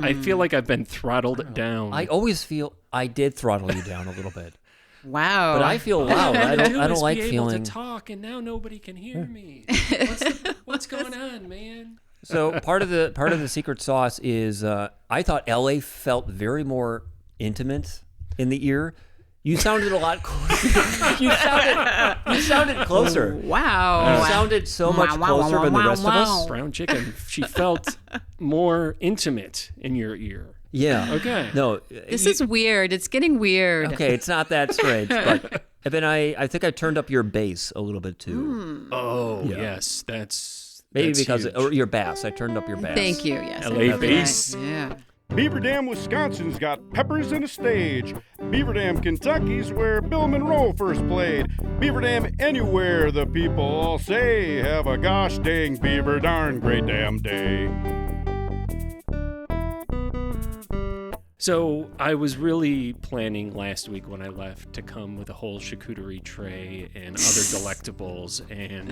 I feel like I've been throttled down. I always feel I did throttle you down a little bit. Wow. But I feel loud. I don't like be feeling. able to talk, and now nobody can hear me. What's going on, man? So part of the secret sauce is I thought LA felt very more intimate in the ear. You sounded a lot closer. you sounded closer. Wow. You sounded so much closer than the rest of us. Brown chicken. She felt more intimate in your ear. Yeah. Okay. No. This is weird. It's getting weird. Okay, it's not that strange, but then I think I turned up your bass a little bit too. Oh, yes. That's because huge. or your bass. I turned up your bass. Thank you. Yes. LA bass. Yeah. Beaver Dam, Wisconsin's got peppers and a stage. Beaver Dam, Kentucky's where Bill Monroe first played. Beaver Dam, anywhere the people all say, have a gosh dang beaver darn great damn day. So I was really planning last week when I left to come with a whole charcuterie tray and other delectables, and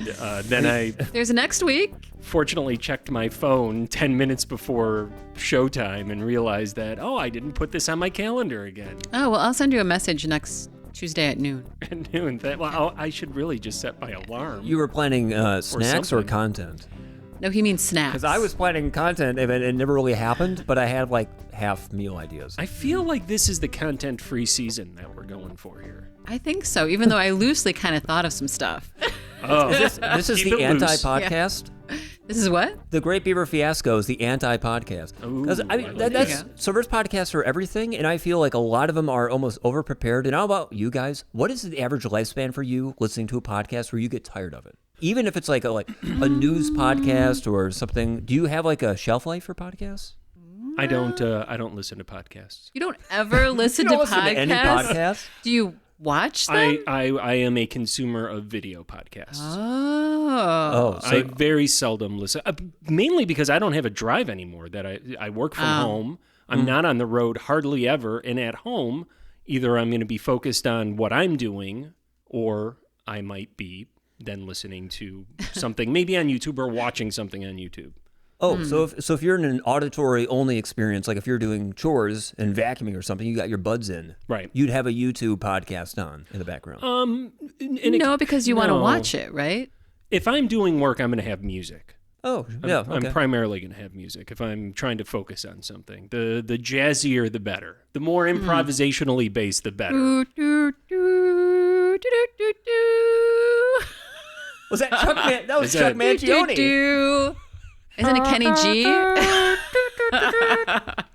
then I There's next week. fortunately checked my phone 10 minutes before showtime and realized that, I didn't put this on my calendar again. Oh, well, I'll send you a message next Tuesday at noon. At noon. I should really just set my alarm. You were planning snacks or something. content? No, he means snacks. Because I was planning content and it never really happened, but I had like half meal ideas. I feel like this is the content-free season that we're going for here. I think so, even though I loosely kind of thought of some stuff. Oh, This is Keep the it loose. anti-podcast. This is what? The Great Beaver Fiasco is the anti-podcast. Ooh, Because I like that's that. so there's podcasts for everything, and I feel like a lot of them are almost over-prepared. And how about you guys? What is the average lifespan for you listening to a podcast where you get tired of it? Even if it's like a news podcast or something, do you have like a shelf life for podcasts? I don't listen to podcasts. You don't ever listen You to don't listen podcasts? to any podcast? Do you watch them? I am a consumer of video podcasts. Oh. So I very seldom listen, mainly because I don't have a drive anymore. That I work from home. I'm not on the road hardly ever, and at home, either I'm going to be focused on what I'm doing, or I might be then listening to something, maybe on YouTube or watching something on YouTube. Oh, so if you're in an auditory only experience, like if you're doing chores and vacuuming or something, you got your buds in. Right. You'd have a YouTube podcast on in the background. No, because you want to no. watch it, right? If I'm doing work, I'm going to have music. Oh, yeah. I'm Okay. primarily going to have music if I'm trying to focus on something. The jazzier, the better. The more improvisationally based, the better. Do, do, do, do, do, do, do. Was that Chuck? That was Is Chuck that- Mangione. Do. Isn't it Kenny G?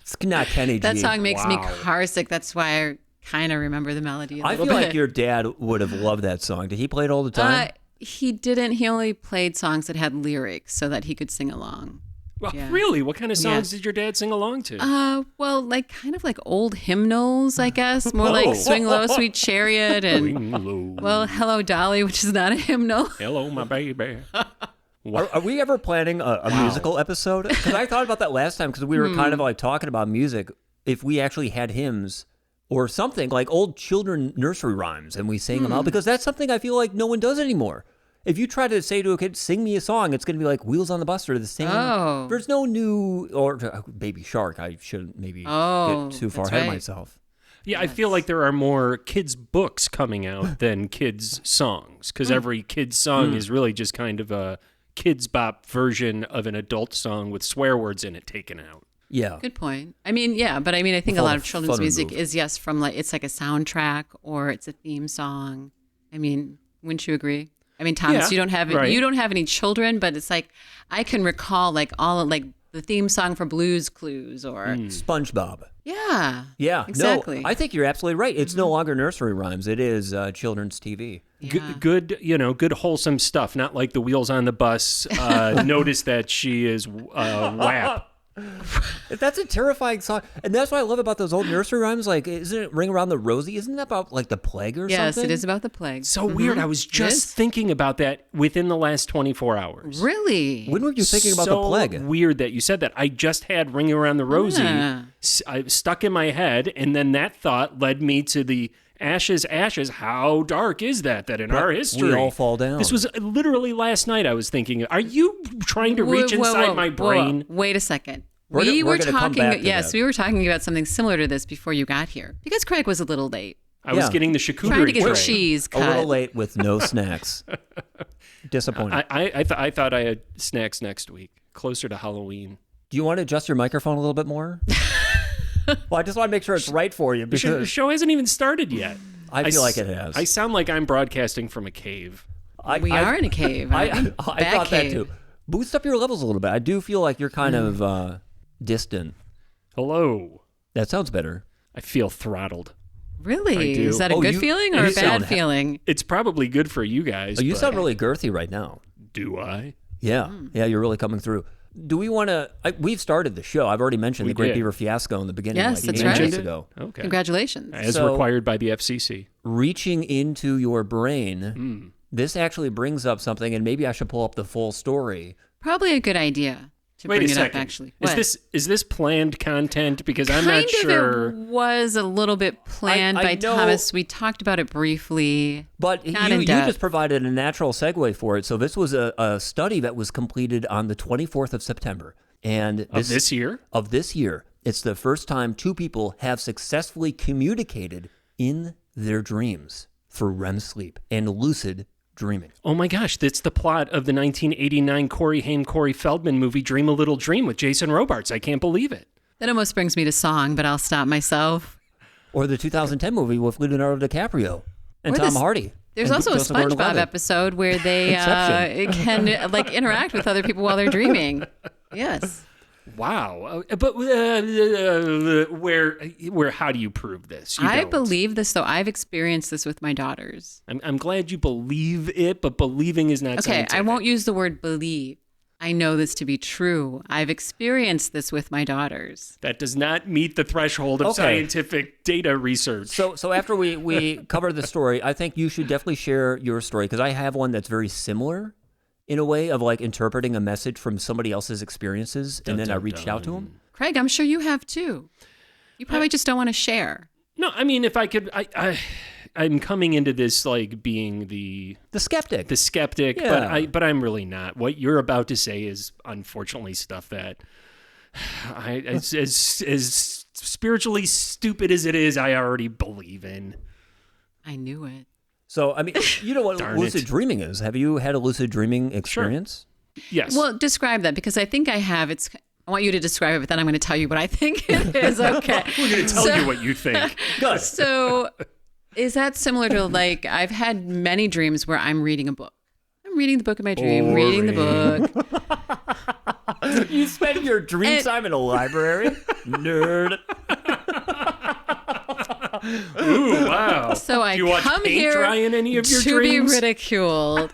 It's not Kenny G. That song makes me Wow. car sick. That's why I kind of remember the melody a I little feel bit. like your dad would have loved that song. Did he play it all the time? He didn't. He only played songs that had lyrics so that he could sing along. Well, Yeah. really? What kind of songs Yeah. did your dad sing along to? Well, like kind of like old hymnals, I guess. More like Swing Low, Sweet Chariot, and Hello, well, Hello Dolly, which is not a hymnal. hello, my baby. Are we ever planning a musical episode? Because I thought about that last time because we were kind of like talking about music. If we actually had hymns or something like old children nursery rhymes and we sang them out, because that's something I feel like no one does anymore. If you try to say to a kid, sing me a song, it's going to be like Wheels on the Bus or the same. Oh. There's no new, or Baby Shark. I shouldn't maybe get too far that's ahead of right. myself. Yeah, I feel like there are more kids' books coming out than kids' songs, because every kid's song is really just kind of a kids' bop version of an adult song with swear words in it taken out. Yeah. Good point. I mean, yeah, but I mean, I think a Fun- lot of children's fun music move. is from like it's like a soundtrack or it's a theme song. I mean, wouldn't you agree? I mean, Thomas, Yeah, you don't have right. you don't have any children, but it's like I can recall like all like the theme song for Blue's Clues or SpongeBob. yeah, Yeah. exactly. No, I think you're absolutely right. It's no longer nursery rhymes. It is children's TV. Yeah. Good wholesome stuff, not like the Wheels on the Bus. Notice that she is WAP. That's a terrifying song. And that's what I love about those old nursery rhymes. Like, isn't it Ring Around the Rosie? Isn't that about like the plague or Yes, something? it is about the plague. So weird. I was just is. thinking about that within the last 24 hours. Really? When were you thinking about the So plague? weird that you said that. I just had Ring Around the Rosie Yeah. stuck in my head, and then that thought led me to the Ashes, Ashes. How dark is that in our history? We all fall down. This was literally last night I was thinking, are you trying to reach inside my brain? Wait a second. We were gonna come talking, back to yes, that. we were talking about something similar to this before you got here because Craig was a little late. I was Yeah. getting the charcuterie Trying to get the tray. cheese A cut. little late with no snacks. Disappointing. I thought I had snacks next week, closer to Halloween. Do you want to adjust your microphone a little bit more? Well, I just want to make sure it's right for you The because show hasn't even started yet. I feel like it has. I sound like I'm broadcasting from a cave. We are in a cave. I Bad thought that cave. too. Boost up your levels a little bit. I do feel like you're kind of distant. Hello. That sounds better. I feel throttled. Really? I do. Is that a Oh, good you- feeling or you a bad sound feeling? It's probably good for you guys. Oh, you but sound really girthy right now. do I? Yeah. Yeah, you're really coming through. Do we want to? We've started the show. I've already mentioned the Great did. Beaver fiasco in the beginning. Yes, like that's 8 right. minutes ago. Okay. Congratulations. As So- required by the FCC. Reaching into your brain, this actually brings up something, and maybe I should pull up the full story. Probably a good idea to Wait bring a it second. up, actually. Is What? this planned content? Because I'm kind not sure. of it was a little bit planned I by know- Thomas. We talked about it briefly. But Not you in depth. just provided a natural segue for it. So this was a study that was completed on the 24th of September. And Of this year? Of this year. It's the first time two people have successfully communicated in their dreams through REM sleep and lucid dreaming. Oh my gosh, that's the plot of the 1989 Corey Haim, Corey Feldman movie Dream a Little Dream with Jason Robards. I can't believe it. That almost brings me to song, but I'll stop myself. Or the 2010 movie with Leonardo DiCaprio and Or Tom this- Hardy. There's and also a Joseph SpongeBob Gordon-Levitt. episode where they can like interact with other people while they're dreaming. Yes. Wow. But where? How do you prove this? You I don't. believe this, though. I've experienced this with my daughters. I'm glad you believe it, but believing is not Okay, scientific. I won't use the word believe. I know this to be true. I've experienced this with my daughters. That does not meet the threshold of Okay. scientific data research. So after we cover the story, I think you should definitely share your story because I have one that's very similar in a way of like interpreting a message from somebody else's experiences, and then I reached out to them. Craig, I'm sure you have too. You probably just don't want to share. No, I mean, if I could, I'm coming into this like being the skeptic. skeptic, Yeah. but I'm really not. What you're about to say is unfortunately stuff that as spiritually stupid as it is, I already believe in. I knew it. So, I mean, you know what Darn lucid it. dreaming is. Have you had a lucid dreaming experience? Yes. Well, describe that because I think I have. I want you to describe it, but then I'm going to tell you what I think it is. Okay. We're going to tell you what you think. Good. So, is that similar to like I've had many dreams where I'm reading a book. I'm reading the book of my dream, reading the book. You spend your dream time in a library? Nerd. Ooh, wow. So I Do you watch come paint here dry in any of your to dreams? be ridiculed.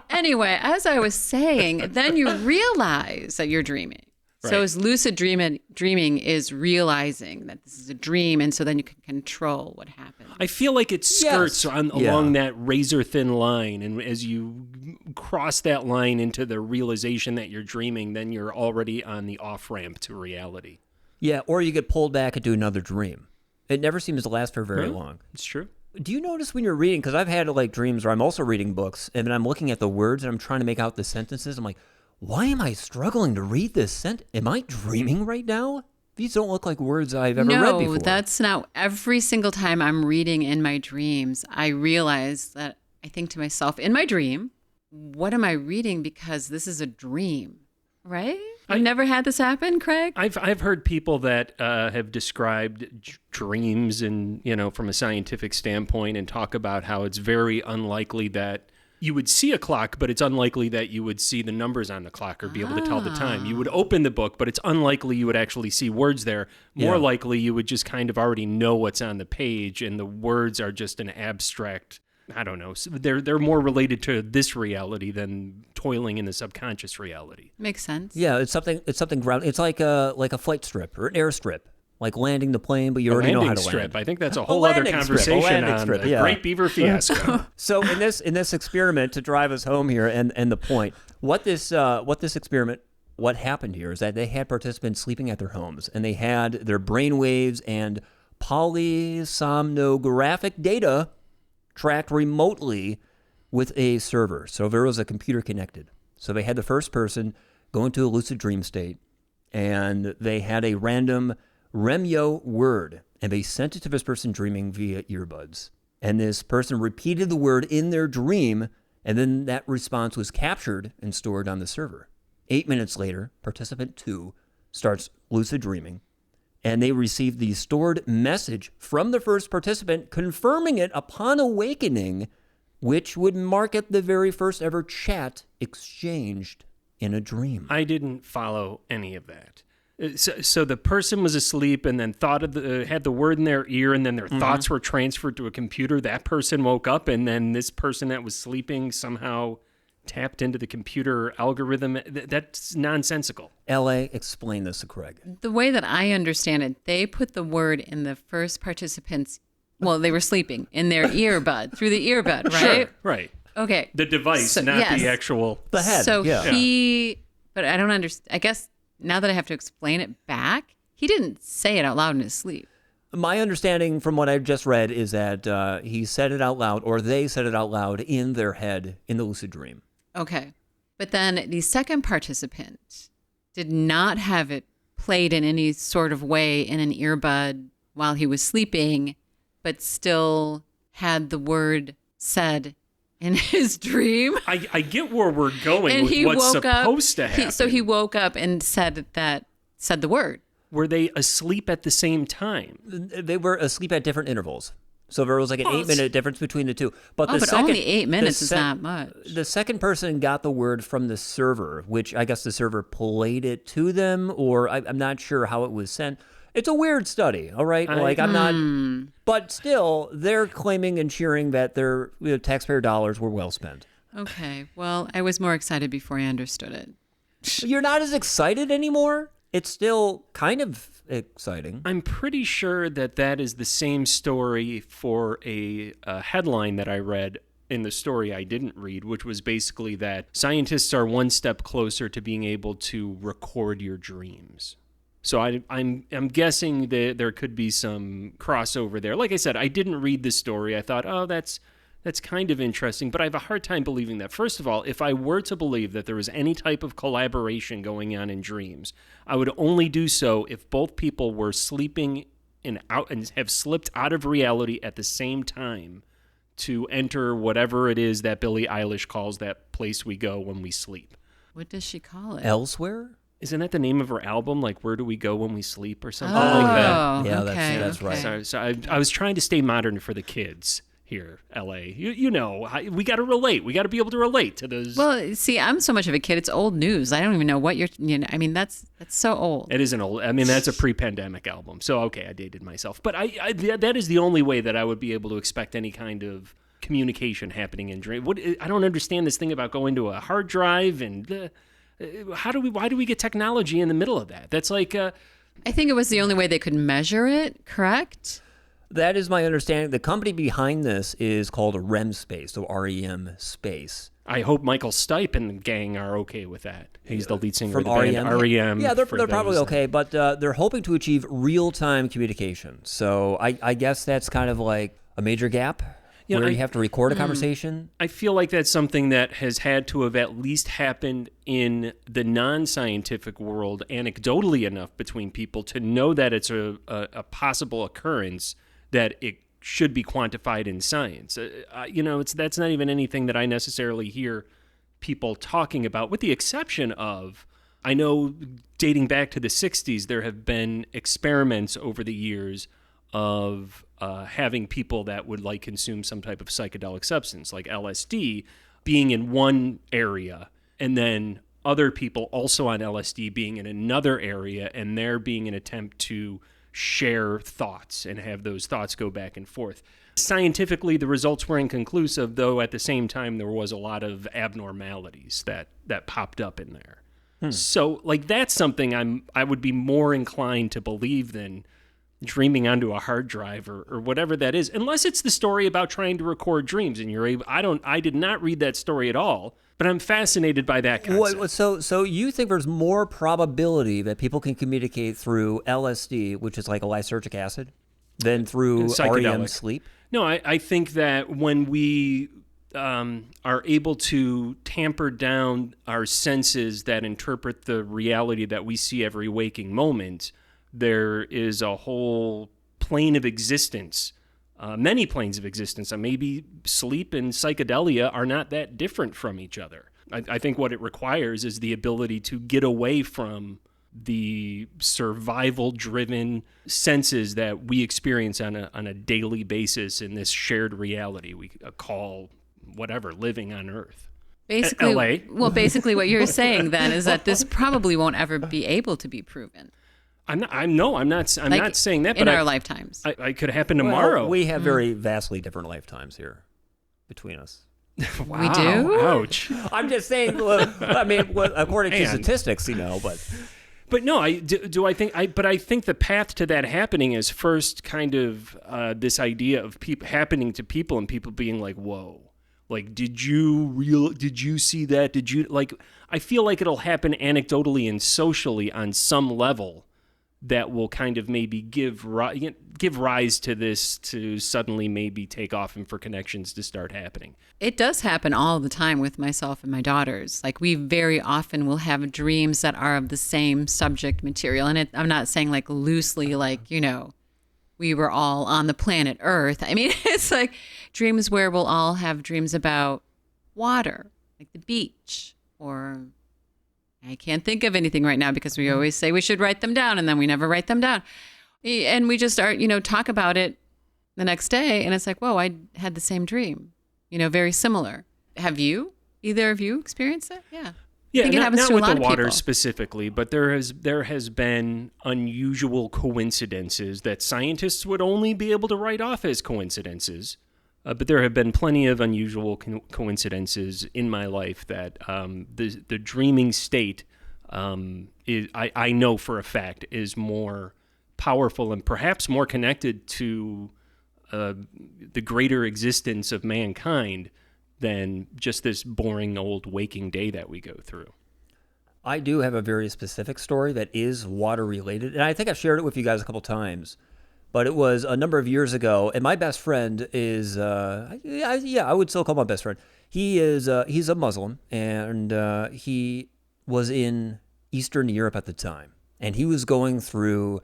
Anyway, as I was saying, then you realize that you're dreaming. So Right. as lucid dreaming is realizing that this is a dream, and so then you can control what happens. I feel like it skirts along that razor thin line, and as you cross that line into the realization that you're dreaming, then you're already on the off ramp to reality. Yeah, or you get pulled back into another dream. It never seems to last for very long. It's true. Do you notice when you're reading, because I've had like dreams where I'm also reading books, and then I'm looking at the words and I'm trying to make out the sentences. I'm like, why am I struggling to read this sentence? Am I dreaming right now? These don't look like words I've ever read before. No, that's not. Every single time I'm reading in my dreams, I realize that I think to myself in my dream, what am I reading? Because this is a dream, right? You've never had this happen, Craig? I've heard people that have described dreams and from a scientific standpoint and talk about how it's very unlikely that you would see a clock, but it's unlikely that you would see the numbers on the clock or be able to tell the time. You would open the book, but it's unlikely you would actually see words there. More likely you would just kind of already know what's on the page, and the words are just an abstract, I don't know. So they're more related to this reality than toiling in the subconscious reality. Makes sense. Yeah, it's something ground. It's like a flight strip or an airstrip, like landing the plane, but you already know how to strip. land. I think that's a whole other landing strip, a conversation landing on strip, the yeah. Great Beaver fiasco. So in this experiment, to drive us home here, and the point, what happened here is that they had participants sleeping at their homes, and they had their brain waves and polysomnographic data tracked remotely with a server. So there was a computer connected. So they had the first person go into a lucid dream state, and they had a random Remyo word, and they sent it to this person dreaming via earbuds. And this person repeated the word in their dream, and then that response was captured and stored on the server. 8 minutes later, participant 2 starts lucid dreaming, and they receive the stored message from the first participant confirming it upon awakening, which would mark it the very first ever chat exchanged in a dream. I didn't follow any of that. So the person was asleep and then had the word in their ear, and then their thoughts were transferred to a computer. That person woke up, and then this person that was sleeping somehow tapped into the computer algorithm. That's nonsensical. L.A., explain this to Craig. The way that I understand it, they put the word in the first participant's, well, they were sleeping, in their earbud, through the earbud, right? Sure, right. Okay. The device, not the actual... The head, So but I don't understand, I guess now that I have to explain it back, he didn't say it out loud in his sleep. My understanding from what I've just read is that he said it out loud, or they said it out loud in their head in the lucid dream. Okay. But then the second participant did not have it played in any sort of way in an earbud while he was sleeping, but still had the word said in his dream. I get where we're going And with he what's woke up. supposed to happen. So he woke up and said the word. Were they asleep at the same time? They were asleep at different intervals. So there was like an 8-minute difference between the two. But Only 8 minutes is not much. The second person got the word from the server, which I guess the server played it to them, or I'm not sure how it was sent. It's a weird study, all right? I'm not... But still, they're claiming and cheering that their taxpayer dollars were well spent. Okay. Well, I was more excited before I understood it. You're not as excited anymore? It's still kind of exciting. I'm pretty sure that is the same story for a headline that I read in the story I didn't read, which was basically that scientists are one step closer to being able to record your dreams. So I'm guessing that there could be some crossover there. Like I said, I didn't read the story. I thought, oh, that's kind of interesting, but I have a hard time believing that. First of all, if I were to believe that there was any type of collaboration going on in dreams, I would only do so if both people were sleeping and have slipped out of reality at the same time to enter whatever it is that Billie Eilish calls that place we go when we sleep. What does she call it? Elsewhere? Isn't that the name of her album? Like, Where Do We Go When We Sleep or something like that? Yeah, okay, that's right. So I was trying to stay modern for the kids here, LA. You know, we got to relate. We got to be able to relate to those. Well, see, I'm so much of a kid. It's old news. I don't even know what I mean, that's so old. It isn't old. I mean, that's a pre-pandemic album. So, okay, I dated myself. But that is the only way that I would be able to expect any kind of communication happening in dream. I don't understand this thing about going to a hard drive and why do we get technology in the middle of that? That's like... I think it was the only way they could measure it, correct? That is my understanding. The company behind this is called REM Space, so REM Space. I hope Michael Stipe and the gang are okay with that. He's the lead singer From of the band REM. Yeah, they're probably okay, but they're hoping to achieve real-time communication. So I guess that's kind of like a major gap where you have to record a conversation. I feel like that's something that has had to have at least happened in the non-scientific world, anecdotally enough between people to know that it's a possible occurrence, that it should be quantified in science. That's not even anything that I necessarily hear people talking about, with the exception of, I know dating back to the 60s, there have been experiments over the years of having people that would like consume some type of psychedelic substance, like LSD, being in one area, and then other people also on LSD being in another area, and there being an attempt to share thoughts and have those thoughts go back and forth. Scientifically, the results were inconclusive, though at the same time there was a lot of abnormalities that popped up in there. So, like, that's something I would be more inclined to believe than dreaming onto a hard drive or whatever that is, unless it's the story about trying to record dreams and you're able. I did not read that story at all, but I'm fascinated by that concept. So you think there's more probability that people can communicate through LSD, which is like a lysergic acid, than through REM sleep? No, I think that when we are able to tamper down our senses that interpret the reality that we see every waking moment, there is a whole plane of existence, many planes of existence, and maybe sleep and psychedelia are not that different from each other. I think what it requires is the ability to get away from the survival-driven senses that we experience on a daily basis in this shared reality we call whatever living on Earth. Basically, LA. Well, basically, what you're saying then is that this probably won't ever be able to be proven. I'm not saying that, but in our lifetimes. I could happen tomorrow. Well, we have very vastly different lifetimes here between us. Wow. We do? Ouch. I'm just saying. According to statistics, But no, I think the path to that happening is first kind of this idea of happening to people and people being like, whoa. Like, did you see that? I feel like it'll happen anecdotally and socially on some level that will kind of maybe give rise to this to suddenly maybe take off and for connections to start happening. It does happen all the time with myself and my daughters. Like, we very often will have dreams that are of the same subject material. And I'm not saying like loosely, like, we were all on the planet Earth. I mean, it's like dreams where we'll all have dreams about water, like the beach, or I can't think of anything right now because we always say we should write them down and then we never write them down. And we just start, talk about it the next day. And it's like, whoa, I had the same dream, very similar. Have either of you experienced that? Yeah. Yeah, I think it happens not to a with lot the of water people. specifically, but there has been unusual coincidences that scientists would only be able to write off as coincidences. But there have been plenty of unusual coincidences in my life that the dreaming state, I know for a fact, is more powerful and perhaps more connected to the greater existence of mankind than just this boring old waking day that we go through. I do have a very specific story that is water related, and I think I've shared it with you guys a couple times. But it was a number of years ago, and my best friend is, I would still call my best friend. He's a Muslim, and he was in Eastern Europe at the time, and he was going through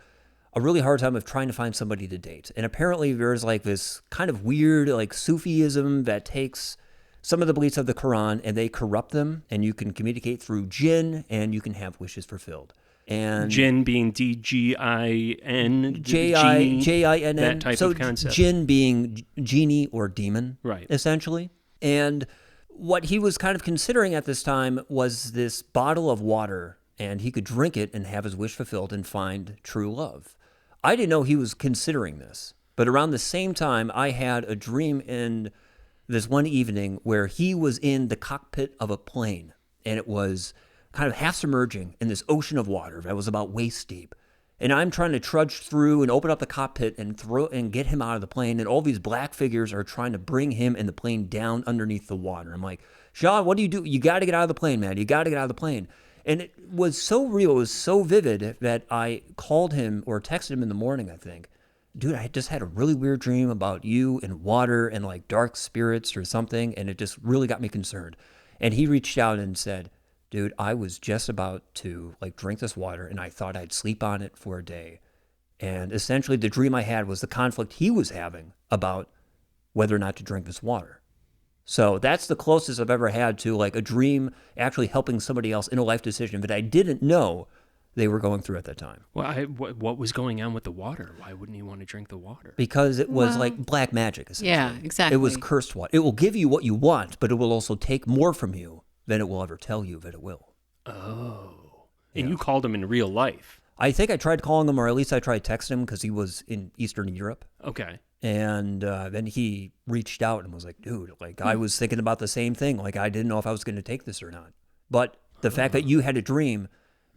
a really hard time of trying to find somebody to date. And apparently there's like this kind of weird like Sufism that takes some of the beliefs of the Quran and they corrupt them, and you can communicate through jinn, and you can have wishes fulfilled. And Jinn being DGIN, Jinn, that type of concept. Jinn being genie or demon, right? Essentially. And what he was kind of considering at this time was this bottle of water, and he could drink it and have his wish fulfilled and find true love. I didn't know he was considering this, but around the same time, I had a dream in this one evening where he was in the cockpit of a plane, and it was kind of half submerging in this ocean of water that was about waist deep. And I'm trying to trudge through and open up the cockpit and get him out of the plane. And all these black figures are trying to bring him and the plane down underneath the water. I'm like, Sean, what do? You got to get out of the plane, man. You got to get out of the plane. And it was so real. It was so vivid that I called him or texted him in the morning, I think. Dude, I just had a really weird dream about you and water and like dark spirits or something. And it just really got me concerned. And he reached out and said, dude, I was just about to like drink this water and I thought I'd sleep on it for a day. And essentially the dream I had was the conflict he was having about whether or not to drink this water. So that's the closest I've ever had to like a dream actually helping somebody else in a life decision that I didn't know they were going through at that time. Well, what was going on with the water? Why wouldn't he want to drink the water? Because it was like black magic, essentially. Yeah, exactly. It was cursed water. It will give you what you want, but it will also take more from you than it will ever tell you that it will. Oh. And you called him in real life? I think I tried calling him, or at least I tried texting him because he was in Eastern Europe. Okay. And then he reached out and was like, dude, like I was thinking about the same thing. Like I didn't know if I was going to take this or not. But the fact that you had a dream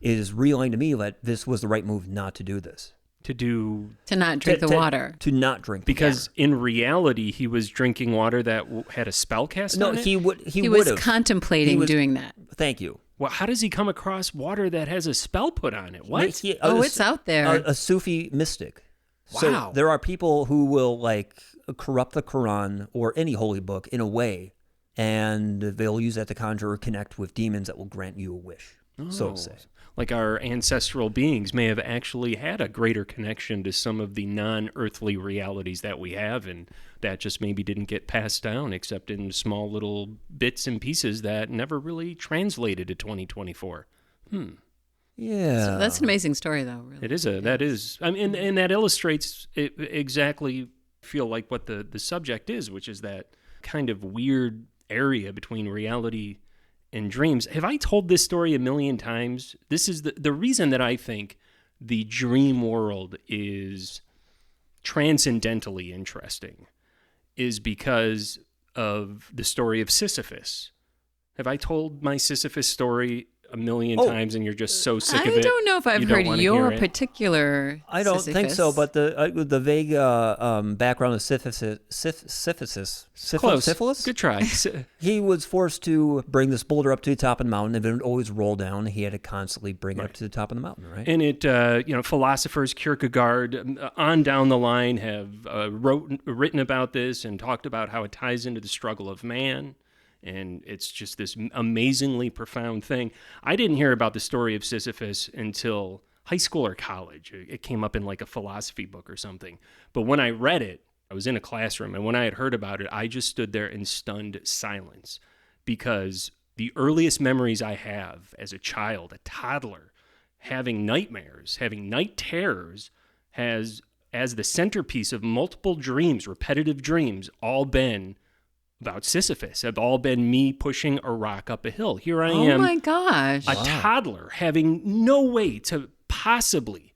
is revealing to me that this was the right move not to do this. To not drink the water. To not drink the because in reality, he was drinking water that had a spell cast on it? He was contemplating doing that. Thank you. Well, how does he come across water that has a spell put on it? What? It's out there. A Sufi mystic. Wow. So there are people who will like corrupt the Quran or any holy book in a way and they'll use that to conjure or connect with demons that will grant you a wish, so to say. Like our ancestral beings may have actually had a greater connection to some of the non-earthly realities that we have, and that just maybe didn't get passed down except in small little bits and pieces that never really translated to 2024. Yeah. So that's an amazing story, though, really. That is. I mean, and that illustrates exactly, feel like what the subject is, which is that kind of weird area between reality and dreams. Have I told this story a million times? This is the reason that I think the dream world is transcendentally interesting is because of the story of Sisyphus. Have I told my Sisyphus story a million times and you're just so sick of it? I don't know if I've heard your particular I don't Sisyphus. think so, but the vague background of syphilis. Good try. He was forced to bring this boulder up to the top of the mountain, and it would always roll down. He had to constantly bring it up to the top of the mountain, right? And it, philosophers, Kierkegaard, on down the line have written about this and talked about how it ties into the struggle of man. And it's just this amazingly profound thing. I didn't hear about the story of Sisyphus until high school or college. It came up in like a philosophy book or something. But when I read it, I was in a classroom, and when I had heard about it, I just stood there in stunned silence because the earliest memories I have as a child, a toddler, having nightmares, having night terrors, has, as the centerpiece of multiple dreams, repetitive dreams, all been about Sisyphus, have all been me pushing a rock up a hill. Here I am. Oh my gosh. A toddler having no way to possibly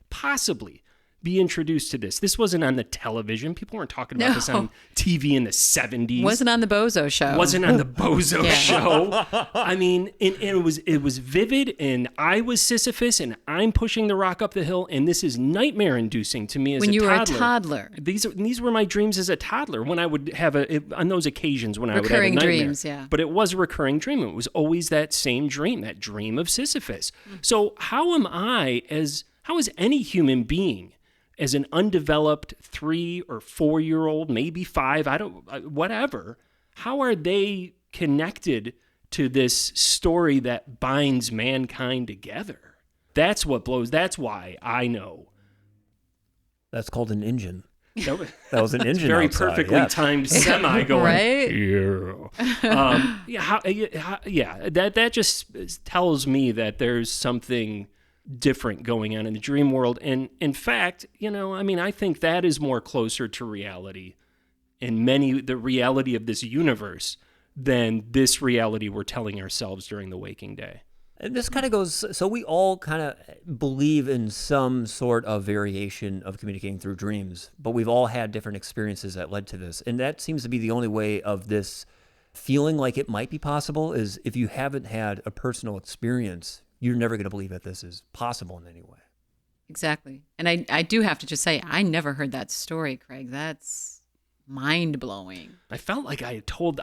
be introduced to this. This wasn't on the television. People weren't talking about this on TV in the 70s. Wasn't on the Bozo Show. Wasn't on the Bozo Show. I mean, and it was vivid, and I was Sisyphus, and I'm pushing the rock up the hill, and this is nightmare-inducing to me as a toddler. When you were a toddler. These were my dreams as a toddler when I would have on those occasions when I would have a Recurring nightmare. dreams, yeah. But it was a recurring dream. It was always that same dream, that dream of Sisyphus. So how is any human being, as an undeveloped 3 or 4 year old, maybe 5, whatever, how are they connected to this story that binds mankind together? That's why I know. That's called an engine. That was an engine. Very outside, perfectly yeah. timed semi going. Right? Yeah. That just tells me that there's something different going on in the dream world. And in fact, I think that is more closer to reality in the reality of this universe than this reality we're telling ourselves during the waking day. And this kind of goes, so we all kind of believe in some sort of variation of communicating through dreams, but we've all had different experiences that led to this. And that seems to be the only way of this feeling like it might be possible is if you haven't had a personal experience, you're never going to believe that this is possible in any way. Exactly. And I do have to just say, I never heard that story, Craig. That's mind-blowing. I felt like I've told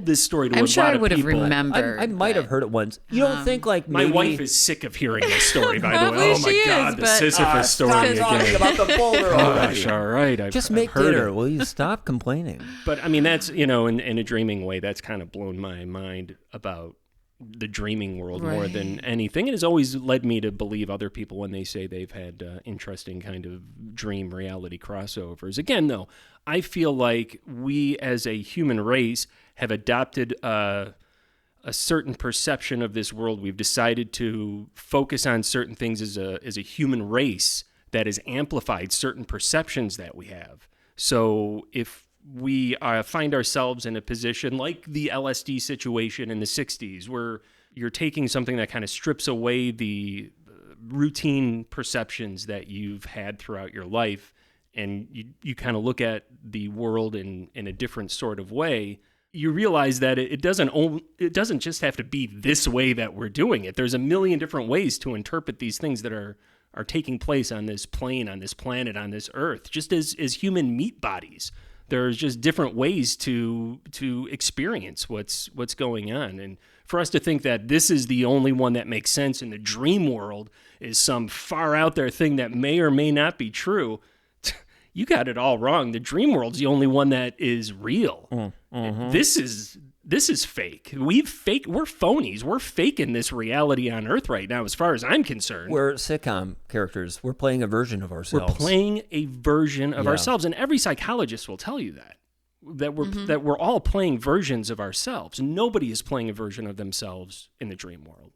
this story to a lot of people. I'm sure I would have remembered. I might have heard it once. You don't think like maybe... My wife is sick of hearing this story, by the way. Probably Oh my she God, is, the but- Sisyphus story Stop again. talking about the boulder already. Gosh, all right. Just I've make heard dinner. it. Will you stop complaining? But I mean, that's, in a dreaming way, that's kind of blown my mind about the dreaming world more than anything. It has always led me to believe other people when they say they've had interesting kind of dream reality crossovers. Again, though, I feel like we as a human race have adopted a certain perception of this world. We've decided to focus on certain things as a human race that has amplified certain perceptions that we have. So if we find ourselves in a position like the LSD situation in the 60s, where you're taking something that kind of strips away the routine perceptions that you've had throughout your life, and you kind of look at the world in a different sort of way, you realize that it doesn't just have to be this way that we're doing it. There's a million different ways to interpret these things that are taking place on this plane, on this planet, on this earth, just as human meat bodies. There's just different ways to experience what's going on. And for us to think that this is the only one that makes sense in the dream world is some far out there thing that may or may not be true, you got it all wrong. The dream world's the only one that is real. Mm-hmm. This is this is fake. We're phonies. We're faking this reality on Earth right now, as far as I'm concerned. We're sitcom characters. We're playing a version of ourselves. We're playing a version of ourselves, and every psychologist will tell you that we're all playing versions of ourselves. Nobody is playing a version of themselves in the dream world.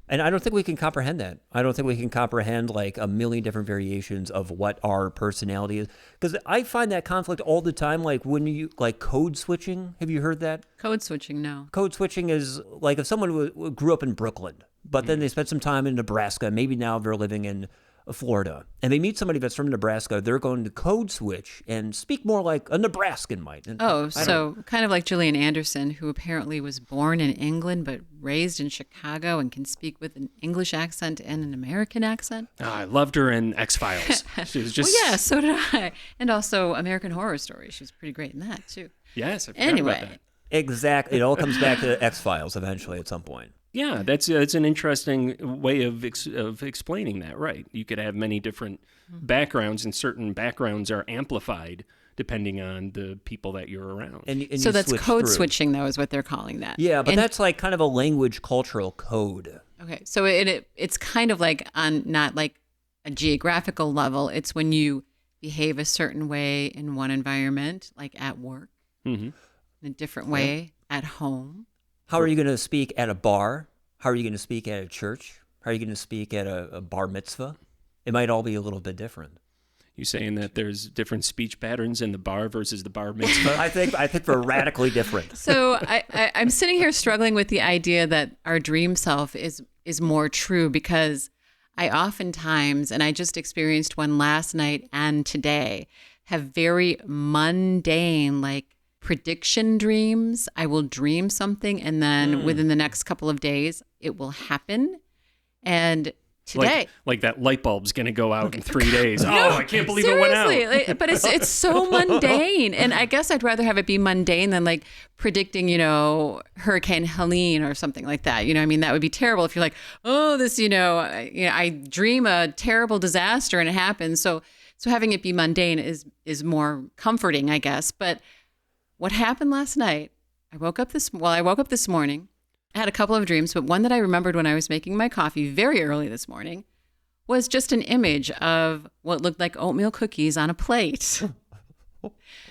And I don't think we can comprehend that. I don't think we can comprehend like a million different variations of what our personality is. Because I find that conflict all the time. Like when you like code switching. Have you heard that? Code switching, no. Code switching is like if someone grew up in Brooklyn, but then they spent some time in Nebraska. Maybe now they're living in Florida, and they meet somebody that's from Nebraska. They're going to code switch and speak more like a Nebraskan might. And so kind of like Gillian Anderson, who apparently was born in England but raised in Chicago and can speak with an English accent and an American accent. Oh, I loved her in X-Files. She was just... Well, yeah, so did I. And also American Horror Story. She was pretty great in that, too. Yes, I forgot about that. Exactly. It all comes back to X-Files eventually at some point. Yeah, that's an interesting way of explaining that, right? You could have many different backgrounds, and certain backgrounds are amplified depending on the people that you're around. And so that's code through. Switching, though, is what they're calling that. Yeah, but that's like kind of a language cultural code. Okay, so it's kind of like on not like a geographical level. It's when you behave a certain way in one environment, like at work, in a different way at home. How are you going to speak at a bar? How are you going to speak at a church? How are you going to speak at a bar mitzvah? It might all be a little bit different. You saying that there's different speech patterns in the bar versus the bar mitzvah? I think we're radically different. So I'm sitting here struggling with the idea that our dream self is more true, because I oftentimes, and I just experienced one last night and today, have very mundane, like, prediction dreams. I will dream something, and then within the next couple of days, it will happen. And today, like that light bulb's going to go out in 3 days. No, I can't believe it went out. But it's so mundane, and I guess I'd rather have it be mundane than like predicting, Hurricane Helene or something like that. I mean, that would be terrible if you're like, oh, this, I dream a terrible disaster and it happens. So having it be mundane is more comforting, I guess. But what happened last night, I woke up this morning. I had a couple of dreams, but one that I remembered when I was making my coffee very early this morning was just an image of what looked like oatmeal cookies on a plate.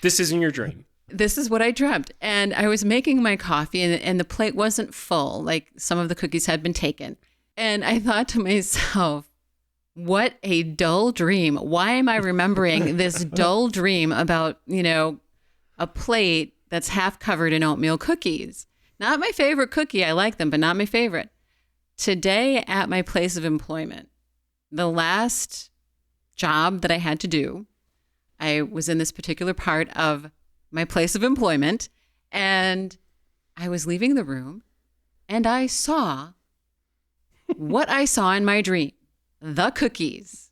This isn't your dream. This is what I dreamt. And I was making my coffee, and the plate wasn't full. Like, some of the cookies had been taken. And I thought to myself, what a dull dream. Why am I remembering this dull dream about, a plate that's half covered in oatmeal cookies? Not my favorite cookie. I like them, but not my favorite. Today at my place of employment, the last job that I had to do, I was in this particular part of my place of employment, and I was leaving the room, and I saw what I saw in my dream, the cookies.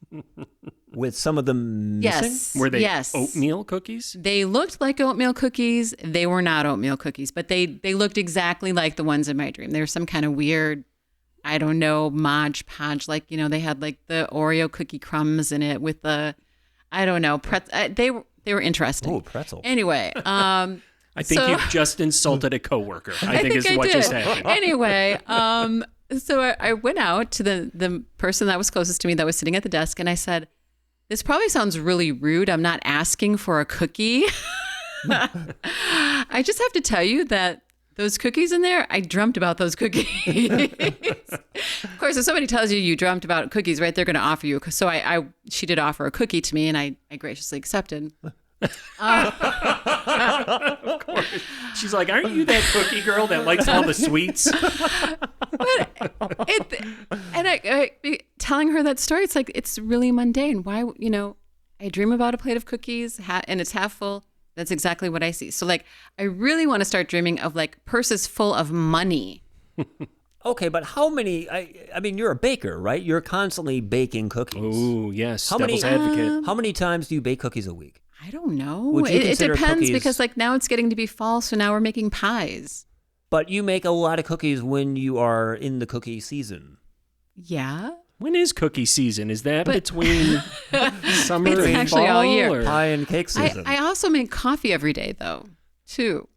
With some of them missing? Yes. Were they yes. oatmeal cookies? They looked like oatmeal cookies. They were not oatmeal cookies, but they looked exactly like the ones in my dream. They were some kind of weird, I don't know, Mod Podge. Like, they had like the Oreo cookie crumbs in it with the, I don't know, they were interesting. Oh, pretzel. Anyway. I think you just insulted a coworker. I think is what just happened. Anyway, so I went out to the person that was closest to me that was sitting at the desk, and I said, this probably sounds really rude. I'm not asking for a cookie. I just have to tell you that those cookies in there, I dreamt about those cookies. Of course, if somebody tells you dreamt about cookies, right, they're going to offer you. So she did offer a cookie to me, and I graciously accepted. Of course. She's like, aren't you that cookie girl that likes all the sweets? I telling her that story, it's like, it's really mundane. Why, I dream about a plate of cookies and it's half full. That's exactly what I see. So like, I really want to start dreaming of like purses full of money. Okay, but how many, I mean, you're a baker, right? You're constantly baking cookies. Oh, yes. Devil's advocate. How many times do you bake cookies a week? I don't know. It depends cookies... because like now it's getting to be fall, so now we're making pies. But you make a lot of cookies when you are in the cookie season. Yeah. When is cookie season? Is that between summer it's and actually fall? all year. Or? Pie and cake season. I also make coffee every day though, too.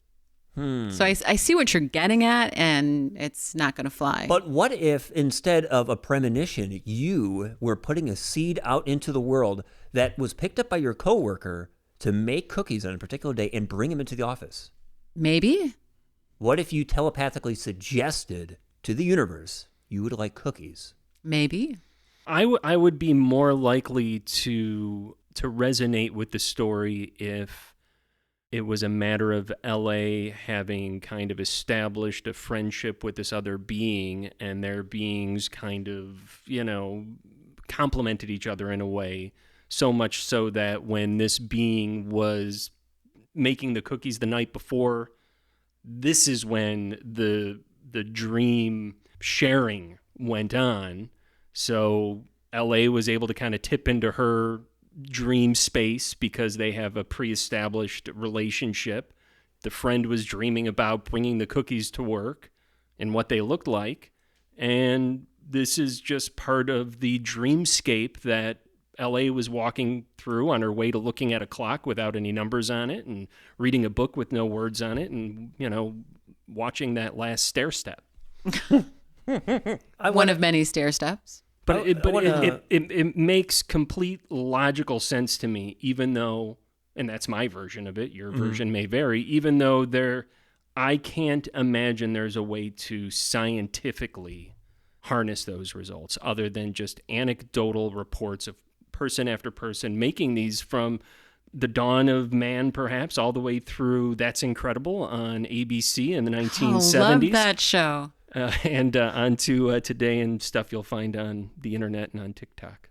So I see what you're getting at, and it's not going to fly. But what if instead of a premonition, you were putting a seed out into the world that was picked up by your coworker to make cookies on a particular day and bring them into the office? Maybe. What if you telepathically suggested to the universe you would like cookies? Maybe. I would be more likely to resonate with the story if it was a matter of LA having kind of established a friendship with this other being, and their beings kind of, complemented each other in a way, so much so that when this being was making the cookies the night before, this is when the dream sharing went on. So LA was able to kind of tip into her dream space because they have a pre-established relationship. The friend was dreaming about bringing the cookies to work and what they looked like. And this is just part of the dreamscape that LA was walking through on her way to looking at a clock without any numbers on it and reading a book with no words on it and, watching that last stair step. One of many stair steps. But it makes complete logical sense to me, even though, and that's my version of it, your version may vary, even though I can't imagine there's a way to scientifically harness those results other than just anecdotal reports of person after person making these from the dawn of man, perhaps, all the way through That's Incredible on ABC in the 1970s. I love that show. And onto today and stuff you'll find on the internet and on TikTok.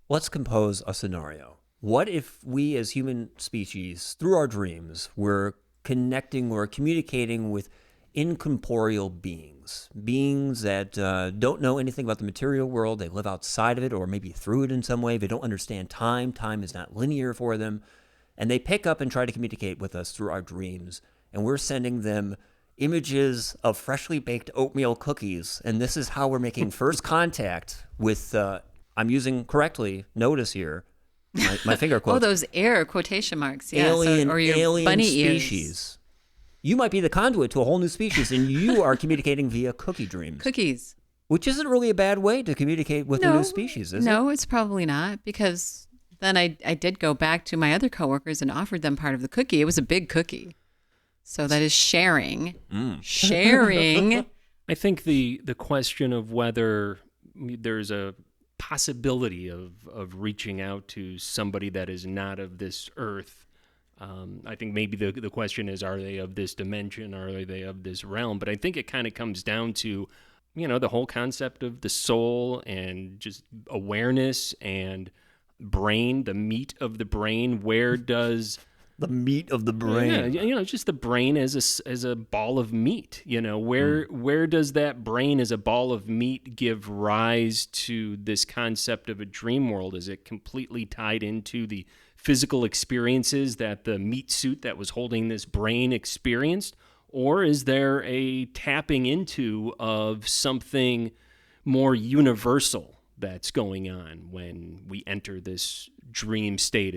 Let's compose a scenario. What if we as human species, through our dreams, were connecting or communicating with incorporeal beings that don't know anything about the material world. They live outside of it or maybe through it in some way. They don't understand time. Time is not linear for them. And they pick up and try to communicate with us through our dreams. And we're sending them images of freshly baked oatmeal cookies. And this is how we're making first contact with, I'm using correctly, notice here, my finger quotes. Oh, those air quotation marks. Yeah. Alien, or your alien bunny species. ears. You might be the conduit to a whole new species, and you are communicating via cookie dreams. Cookies. Which isn't really a bad way to communicate with a new species, is it? No, it's probably not, because then I did go back to my other coworkers and offered them part of the cookie. It was a big cookie. So that is sharing. Sharing. I think the question of whether there's a possibility of reaching out to somebody that is not of this earth, I think maybe the question is, are they of this dimension? Are they of this realm? But I think it kind of comes down to, the whole concept of the soul and just awareness and brain, the meat of the brain. Where does the meat of the brain? Yeah, just the brain as a ball of meat. Where does that brain as a ball of meat give rise to this concept of a dream world? Is it completely tied into the physical experiences that the meat suit that was holding this brain experienced? Or is there a tapping into of something more universal that's going on when we enter this dream state?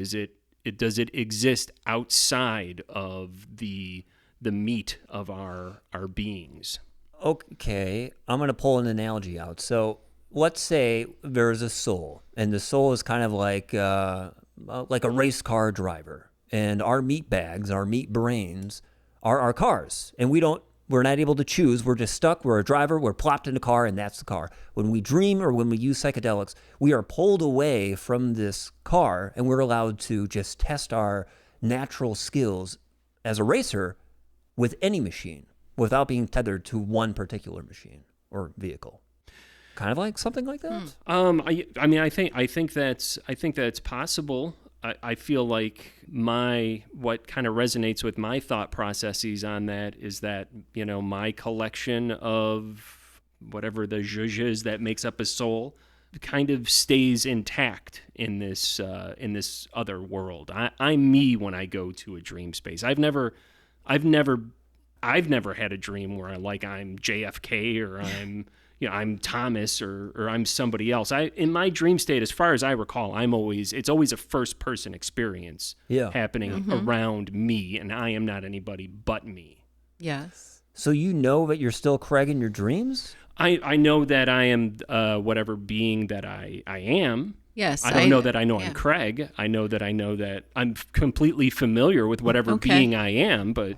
Does it exist outside of the meat of our beings? Okay, I'm going to pull an analogy out. So let's say there's a soul, and the soul is kind of like a race car driver, and our meat bags, our meat brains, are our cars, and we're not able to choose. We're just stuck. We're a driver. We're plopped in a car, and that's the car. When we dream or when we use psychedelics, we are pulled away from this car, and we're allowed to just test our natural skills as a racer with any machine without being tethered to one particular machine or vehicle. Kind of like something like that. I think that's possible. I feel like what kind of resonates with my thought processes on that is that, my collection of whatever the zhuzh is that makes up a soul kind of stays intact in this other world. I'm me when I go to a dream space. I've never had a dream where I'm JFK or I'm Thomas or I'm somebody else. In my dream state, as far as I recall, it's always a first person experience happening around me, and I am not anybody but me. Yes. So you know that you're still Craig in your dreams? I know that I am whatever being that I am. Yes. I don't know that I know I'm Craig. I know that I'm completely familiar with whatever being I am, but,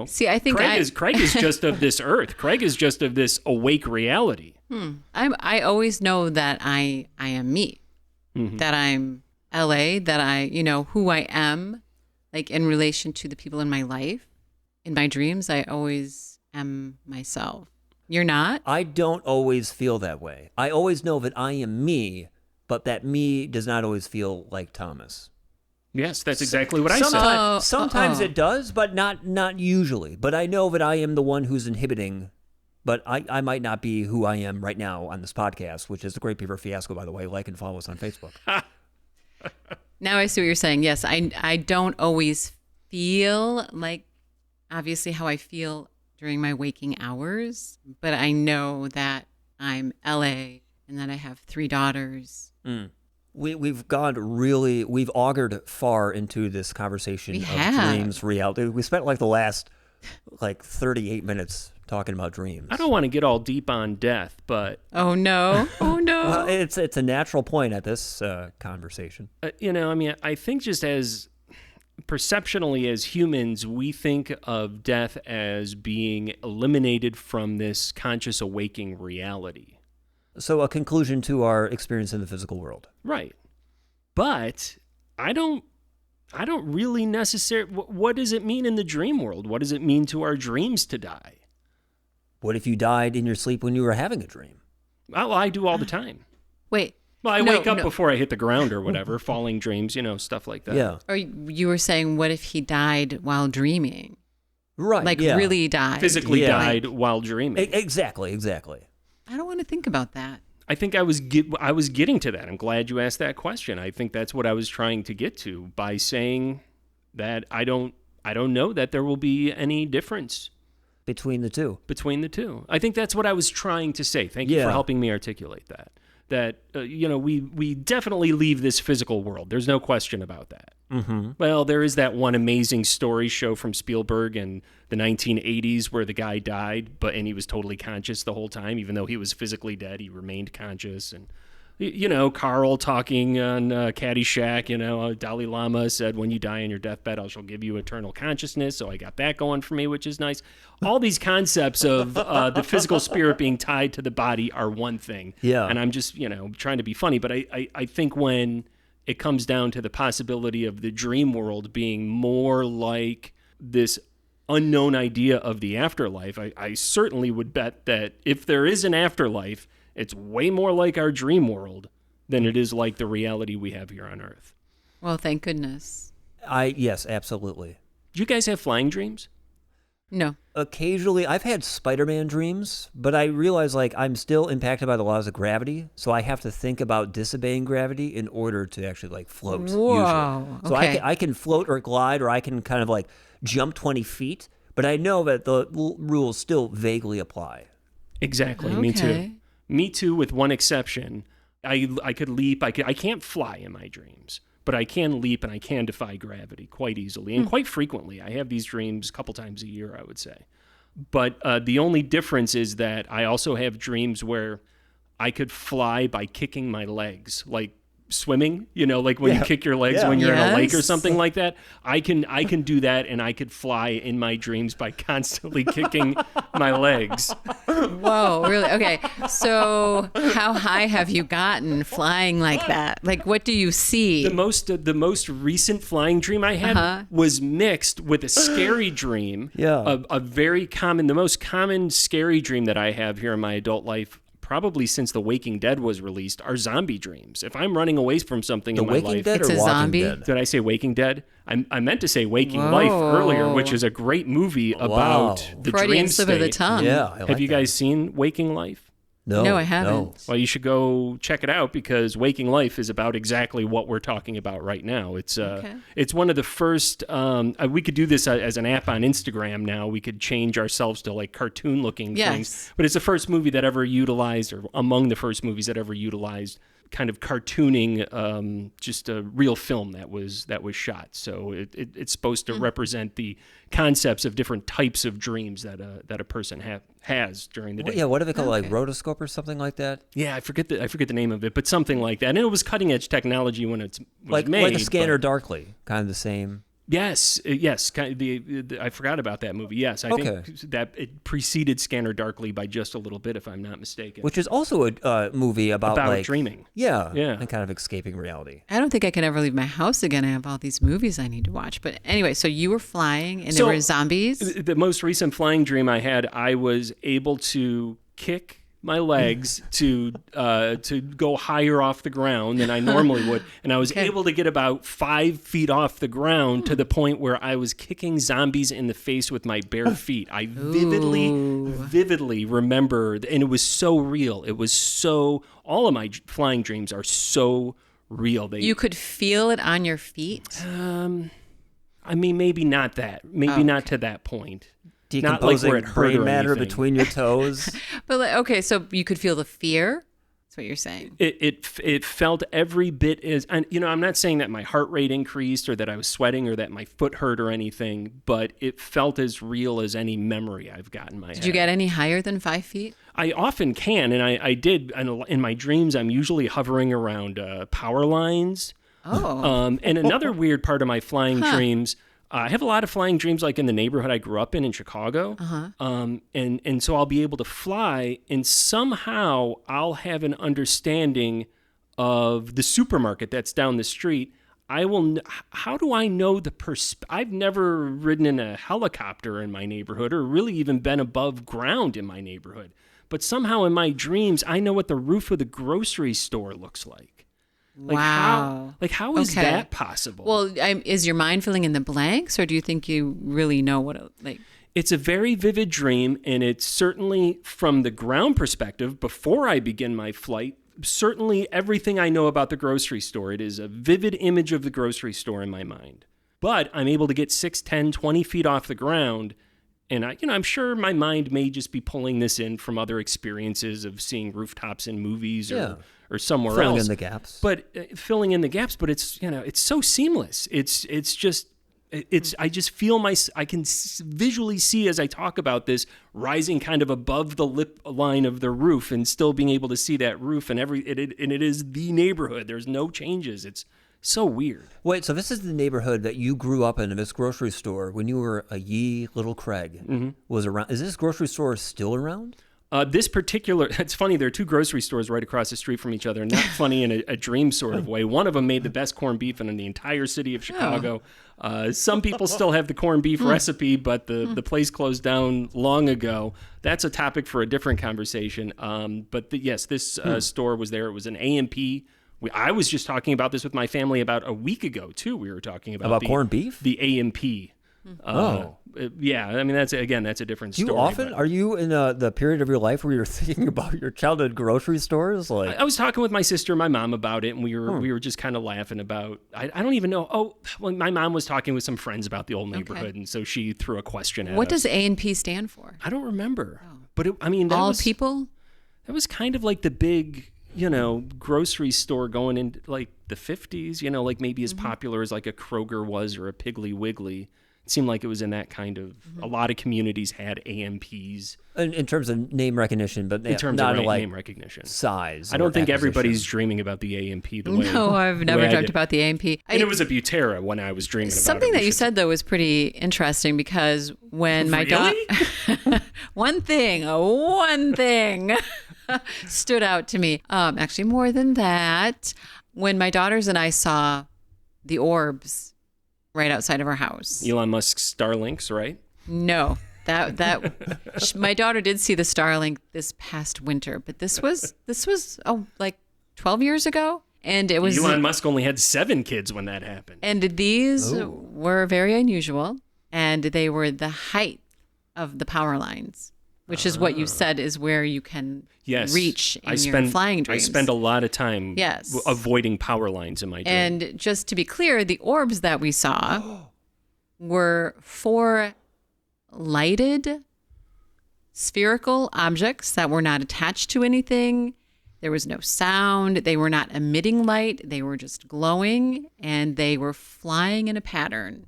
See, I think Craig is just of this earth. Craig is just of this awake reality. I always know that I am me, that I'm LA, that I, who I am, like in relation to the people in my life. In my dreams, I always am myself. You're not? I don't always feel that way. I always know that I am me, but that me does not always feel like Thomas. Yes, that's exactly what I said. Sometimes it does, but not usually. But I know that I am the one who's inhibiting, but I might not be who I am right now on this podcast, which is the Great Beaver Fiasco, by the way. Like and follow us on Facebook. Now I see what you're saying. Yes, I don't always feel like, obviously, how I feel during my waking hours, but I know that I'm LA and that I have 3 daughters. We've augured far into this conversation of dreams, reality. We spent like the last 38 minutes talking about dreams. I don't want to get all deep on death, but oh no. Well, it's a natural point at this conversation. I think just as perceptionally as humans, we think of death as being eliminated from this conscious awaking reality. So a conclusion to our experience in the physical world. Right. But I don't really necessarily, what does it mean in the dream world? What does it mean to our dreams to die? What if you died in your sleep when you were having a dream? Well, I do all the time. Wait. Well, I wake up before I hit the ground or whatever, falling dreams, stuff like that. Yeah. Or you were saying, what if he died while dreaming? Right. Like really died. Physically died while dreaming. Exactly. I don't want to think about that. I think I was getting to that. I'm glad you asked that question. I think that's what I was trying to get to by saying that I don't know that there will be any difference between the two. I think that's what I was trying to say. Thank you for helping me articulate that. That, we definitely leave this physical world. There's no question about that. Mm-hmm. Well, there is that one amazing story show from Spielberg in the 1980s where the guy died, and he was totally conscious the whole time. Even though he was physically dead, he remained conscious. And, Carl talking on Caddyshack, Dalai Lama said, when you die on your deathbed, I shall give you eternal consciousness. So I got that going for me, which is nice. All these concepts of the physical spirit being tied to the body are one thing. Yeah. And I'm just, trying to be funny. But I think when it comes down to the possibility of the dream world being more like this unknown idea of the afterlife, I certainly would bet that if there is an afterlife, it's way more like our dream world than it is like the reality we have here on Earth. Well, thank goodness. Yes, absolutely. Do you guys have flying dreams? No. Occasionally, I've had Spider-Man dreams, but I realize I'm still impacted by the laws of gravity, so I have to think about disobeying gravity in order to actually float. Whoa. Usually. So okay. I can float or glide, or I can kind of jump 20 feet, but I know that the rules still vaguely apply. Exactly. Okay. Me too, with one exception. I could leap. I can't fly in my dreams, but I can leap and I can defy gravity quite easily and quite frequently. I have these dreams a couple times a year, I would say. But the only difference is that I also have dreams where I could fly by kicking my legs, like swimming, like when you kick your legs when you're in a lake or something like that. I can do that, and I could fly in my dreams by constantly kicking my legs. Whoa, really? Okay. So how high have you gotten flying like that? What do you see? The most recent flying dream I had was mixed with a scary dream. Yeah. The most common scary dream that I have here in my adult life, probably since The Waking Dead was released, are zombie dreams. If I'm running away from something in my life... The Waking Dead it's or a Walking zombie? Dead? Did I say Waking Dead? I meant to say Waking Life earlier, which is a great movie about the Freudian dream slip state. of the tongue. Yeah, I like Have you that. guys seen Waking Life? No, I haven't. Well, you should go check it out because Waking Life is about exactly what we're talking about right now. It's it's one of the first. We could do this as an app on Instagram now. We could change ourselves to cartoon-looking things. But it's the first movie that ever utilized, or among the first movies that ever utilized kind of cartooning just a real film that was shot. So it's supposed to represent the concepts of different types of dreams that a person has during the day. Yeah, what do they call it, like rotoscope or something like that? Yeah, I forget the name of it, but something like that. And it was cutting edge technology when it was made. Like a scanner darkly, kind of the same. Yes. Kind of I forgot about that movie. Yes, I think that it preceded Scanner Darkly by just a little bit, if I'm not mistaken. Which is also a movie about like dreaming. Yeah, and kind of escaping reality. I don't think I can ever leave my house again. I have all these movies I need to watch. But anyway, so you were flying and there were zombies? The most recent flying dream I had, I was able to kick my legs to go higher off the ground than I normally would, and I was able to get about 5 feet off the ground to the point where I was kicking zombies in the face with my bare feet. I vividly remember, and it was so real. It was so, all of my flying dreams are so real. You could feel it on your feet? I mean, maybe not that. Maybe not to that point. Decomposing not like brain matter between your toes. But okay, so you could feel the fear? That's what you're saying. It felt every bit as, and I'm not saying that my heart rate increased or that I was sweating or that my foot hurt or anything, but it felt as real as any memory I've got in my head. Did you get any higher than 5 feet? I often can, and I did. In my dreams, I'm usually hovering around power lines. Oh. And another weird part of my flying dreams, I have a lot of flying dreams like in the neighborhood I grew up in Chicago. And so I'll be able to fly, and somehow I'll have an understanding of the supermarket that's down the street. How do I know I've never ridden in a helicopter in my neighborhood or really even been above ground in my neighborhood. But somehow in my dreams, I know what the roof of the grocery store looks like. Wow. How is that possible? Well, is your mind filling in the blanks, or do you think you really know what It's a very vivid dream, and it's certainly from the ground perspective, before I begin my flight, certainly everything I know about the grocery store. It is a vivid image of the grocery store in my mind. But I'm able to get 6, 10, 20 feet off the ground, and I'm sure my mind may just be pulling this in from other experiences of seeing rooftops in movies or somewhere else. Filling in the gaps. Filling in the gaps, but it's so seamless. I just feel I can visually see as I talk about this rising kind of above the lip line of the roof and still being able to see that roof and it is the neighborhood. There's no changes. It's so weird. Wait, so this is the neighborhood that you grew up in, this grocery store, when you were a ye little Craig was around. Is this grocery store still around? This particular, it's funny, there are 2 grocery stores right across the street from each other. Not funny in a dream sort of way. One of them made the best corned beef in the entire city of Chicago. Some people still have the corned beef recipe, but the place closed down long ago. That's a topic for a different conversation. But yes, this store was there. It was an A&P. I was just talking about this with my family about a week ago, too. We were talking about corned beef? The A&P. Yeah, I mean, that's a different story. Are you in the period of your life where you're thinking about your childhood grocery stores? I was talking with my sister and my mom about it, and we were just kind of laughing about, I don't even know. My mom was talking with some friends about the old neighborhood, and so she threw a question at us. What does A&P stand for? I don't remember. But people? That was kind of like the big, grocery store going in like the 50s, like maybe as popular as like a Kroger was or a Piggly Wiggly. It seemed like it was in that kind of, a lot of communities had A&Ps. In terms of name recognition, but in terms not of like name recognition. Size. I don't think everybody's dreaming about the A&P the way. No, I've never dreamt about the A&P. And it was a Butera when I was dreaming about it. Something that you said, though, was pretty interesting because when my daughter... One thing stood out to me. Actually, more than that. When my daughters and I saw the orbs right outside of our house. Elon Musk's Starlinks, right? No, that my daughter did see the Starlink this past winter, but this was like 12 years ago, and it was Elon Musk only had 7 kids when that happened. And these were very unusual, and they were the height of the power lines, which is what you said is where you can reach in your flying dreams. I spend a lot of time avoiding power lines in my dream. And just to be clear, the orbs that we saw were 4 lighted spherical objects that were not attached to anything. There was no sound. They were not emitting light. They were just glowing, and they were flying in a pattern.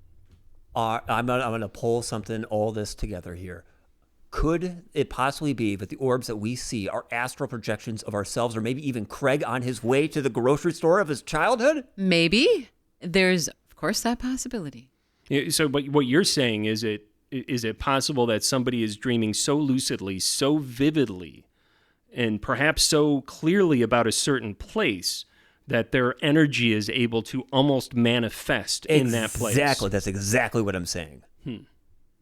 I'm going to pull all this together here. Could it possibly be that the orbs that we see are astral projections of ourselves, or maybe even Craig on his way to the grocery store of his childhood? Maybe. There's, of course, that possibility. Yeah, so what you're saying is it possible that somebody is dreaming so lucidly, so vividly, and perhaps so clearly about a certain place that their energy is able to almost manifest in that place? Exactly. That's exactly what I'm saying.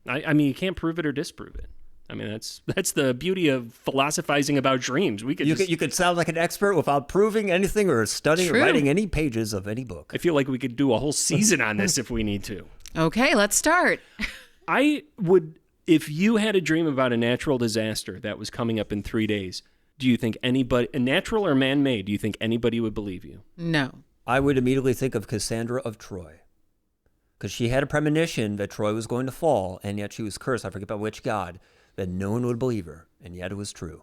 I mean, you can't prove it or disprove it. I mean, that's the beauty of philosophizing about dreams. You could sound like an expert without proving anything or studying True. or writing any pages of any book. I feel like we could do a whole season on this if we need to. Okay, let's start. I would, if you had a dream about a natural disaster that was coming up in 3 days, do you think anybody, natural or man-made, do you think anybody would believe you? No. I would immediately think of Cassandra of Troy, because she had a premonition that Troy was going to fall, and yet she was cursed. I forget by which god. That no one would believe her, and yet it was true.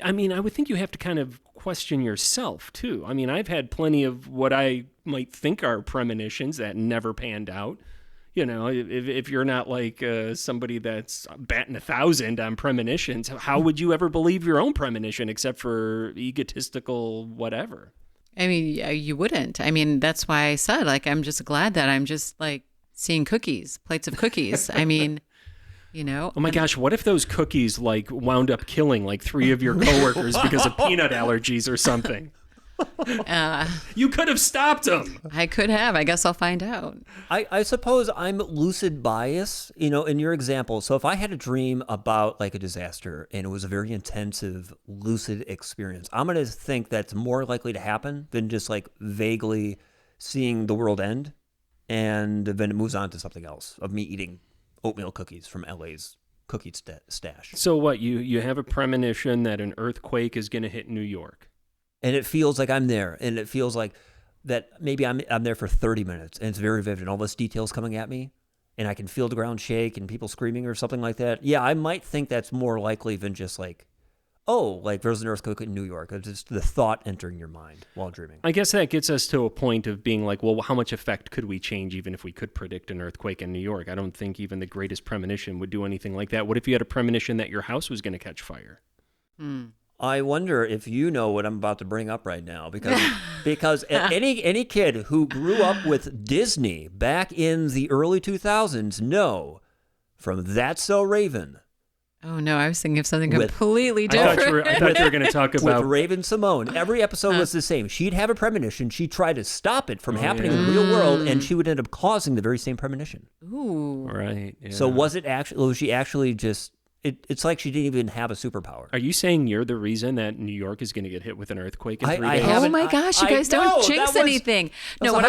I mean, I would think you have to kind of question yourself, too. I mean, I've had plenty of what I might think are premonitions that never panned out. You know, if you're not like somebody that's batting 1,000 on premonitions, how would you ever believe your own premonition except for egotistical whatever? I mean, you wouldn't. I mean, that's why I said, like, I'm just glad that I'm just, like, seeing plates of cookies. I mean... You know? Oh my gosh, what if those cookies like wound up killing like 3 of your coworkers because of peanut allergies or something? You could have stopped them. I could have. I guess I'll find out. I suppose I'm lucid bias, in your example. So if I had a dream about like a disaster and it was a very intensive lucid experience, I'm going to think that's more likely to happen than just like vaguely seeing the world end. And then it moves on to something else of me eating oatmeal cookies from LA's cookie stash. So what, you have a premonition that an earthquake is going to hit New York. And it feels like I'm there. And it feels like that maybe I'm there for 30 minutes. And it's very vivid. And all those details coming at me. And I can feel the ground shake and people screaming or something like that. Yeah, I might think that's more likely than just like, oh, like there's an earthquake in New York. It's just the thought entering your mind while dreaming. I guess that gets us to a point of being like, well, how much effect could we change even if we could predict an earthquake in New York? I don't think even the greatest premonition would do anything like that. What if you had a premonition that your house was going to catch fire? I wonder if you know what I'm about to bring up right now, because any kid who grew up with Disney back in the early 2000s know from That's So Raven. Oh, no, I was thinking of something completely different. I thought you were going to talk about... With Raven Simone. Every episode was the same. She'd have a premonition. She'd try to stop it from happening in the real world, and she would end up causing the very same premonition. Ooh. Right. Yeah. So was she actually just... It's like she didn't even have a superpower. Are you saying you're the reason that New York is going to get hit with an earthquake in 3 days? Oh my gosh, you guys don't jinx anything. No, what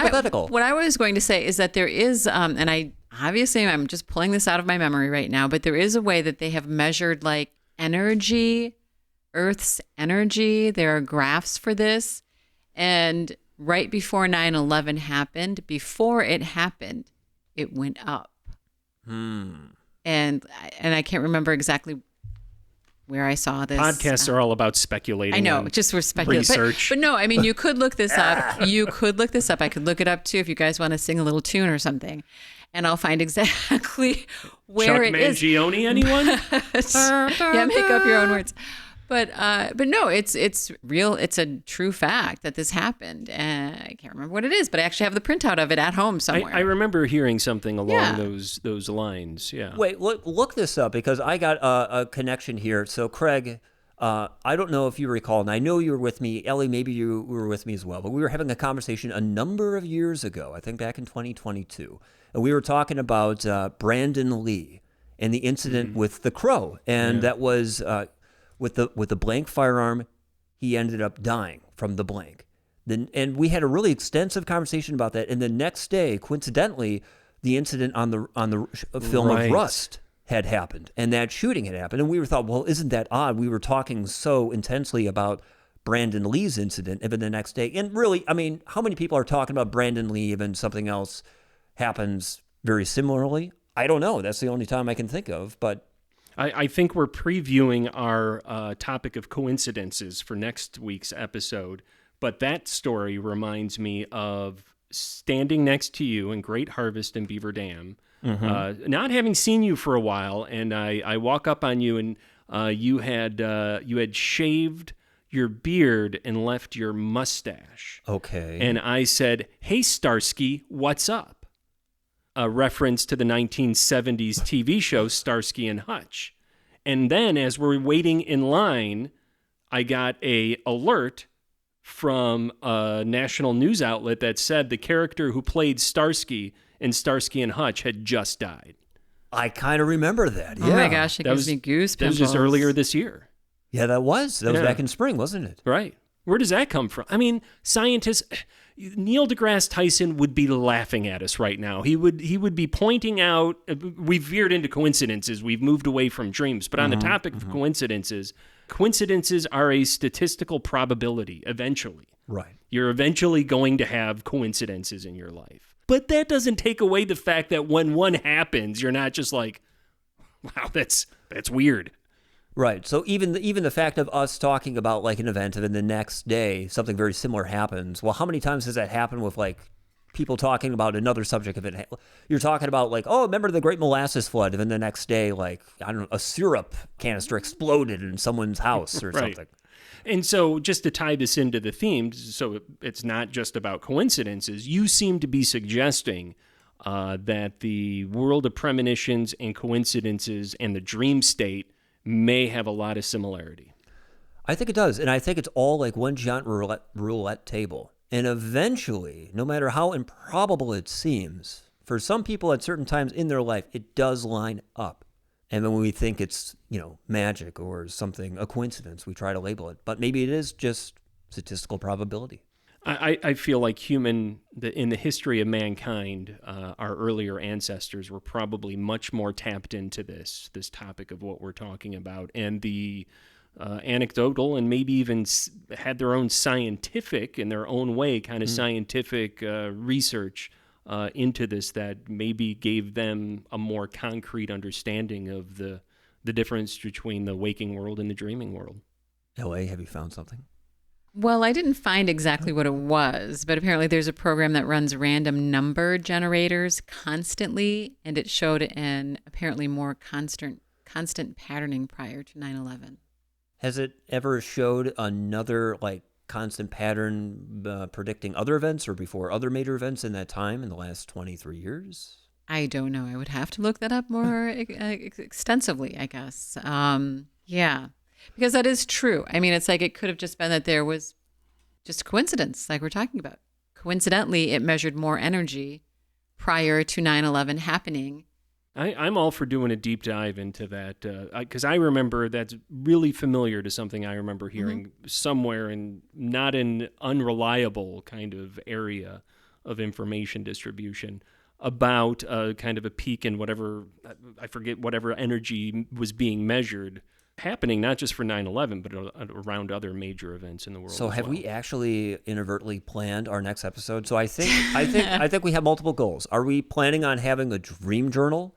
I was going to say is that there is, and I'm just pulling this out of my memory right now, but there is a way that they have measured like energy, Earth's energy. There are graphs for this. And right before 9/11 happened, before it happened, it went up. And I can't remember exactly where I saw this. Podcasts are all about speculating. I know, just for speculating. Research. But no, I mean, you could look this up. I could look it up too if you guys want to sing a little tune or something. And I'll find exactly where Chuck it is. Mangione, anyone? Yeah, make up your own words. But no, it's real. It's a true fact that this happened. I can't remember what it is, but I actually have the printout of it at home somewhere. I remember hearing something along those lines. Yeah. Wait, look this up because I got a connection here. So Craig, I don't know if you recall, and I know you were with me. Ellie, maybe you were with me as well. But we were having a conversation a number of years ago. I think back in 2022, and we were talking about Brandon Lee and the incident with the crow, and that was. With the blank firearm, he ended up dying from the blank. And we had a really extensive conversation about that. And the next day, coincidentally, the incident on the film of Rust had happened, and that shooting had happened. And we thought, well, isn't that odd? We were talking so intensely about Brandon Lee's incident, and then the next day, and really, I mean, how many people are talking about Brandon Lee, even something else happens very similarly? I don't know. That's the only time I can think of, but. I think we're previewing our topic of coincidences for next week's episode, but that story reminds me of standing next to you in Great Harvest in Beaver Dam, not having seen you for a while, and I walk up on you, and you had shaved your beard and left your mustache. Okay. And I said, "Hey, Starsky, what's up?" A reference to the 1970s TV show Starsky and Hutch. And then as we're waiting in line, I got a alert from a national news outlet that said the character who played Starsky in Starsky and Hutch had just died. I kind of remember that. Yeah. Oh my gosh, it gives me goosebumps. That was just earlier this year. Yeah, that was back in spring, wasn't it? Right. Where does that come from? I mean, scientists, Neil deGrasse Tyson would be laughing at us right now. He would be pointing out, we've veered into coincidences, we've moved away from dreams, but on the topic of coincidences are a statistical probability eventually. Right. You're eventually going to have coincidences in your life. But that doesn't take away the fact that when one happens, you're not just like, wow, that's weird. Right. So even the fact of us talking about like an event and then the next day something very similar happens. Well, how many times has that happened with like people talking about another subject of it? You're talking about like, oh, remember the Great Molasses Flood? And then the next day, like, I don't know, a syrup canister exploded in someo's house or right. something. And so just to tie this into the theme, so it's not just about coincidences, you seem to be suggesting that the world of premonitions and coincidences and the dream state may have a lot of similarity. I think it does. And I think it's all like one giant roulette table. And eventually, no matter how improbable it seems, for some people at certain times in their life, it does line up. And then when we think it's, magic or something, a coincidence, we try to label it. But maybe it is just statistical probability. I feel like in the history of mankind, our earlier ancestors were probably much more tapped into this topic of what we're talking about, and the anecdotal and maybe even had their own scientific, in their own way, kind of scientific research into this that maybe gave them a more concrete understanding of the difference between the waking world and the dreaming world. L.A., have you found something? Well, I didn't find exactly what it was, but apparently there's a program that runs random number generators constantly, and it showed an apparently more constant patterning prior to 9/11. Has it ever showed another constant pattern predicting other events or before other major events in that time in the last 23 years? I don't know. I would have to look that up more extensively, I guess. Yeah. Because that is true. I mean, it's like it could have just been that there was just coincidence, like we're talking about. Coincidentally, it measured more energy prior to 9/11 happening. I'm all for doing a deep dive into that because I remember that's really familiar to something I remember hearing somewhere in not an unreliable kind of area of information distribution about kind of a peak in whatever, I forget, whatever energy was being measured happening not just for 9/11, but around other major events in the world. So have well. we actually inadvertently planned our next episode? So I think we have multiple goals. Are we planning on having a dream journal?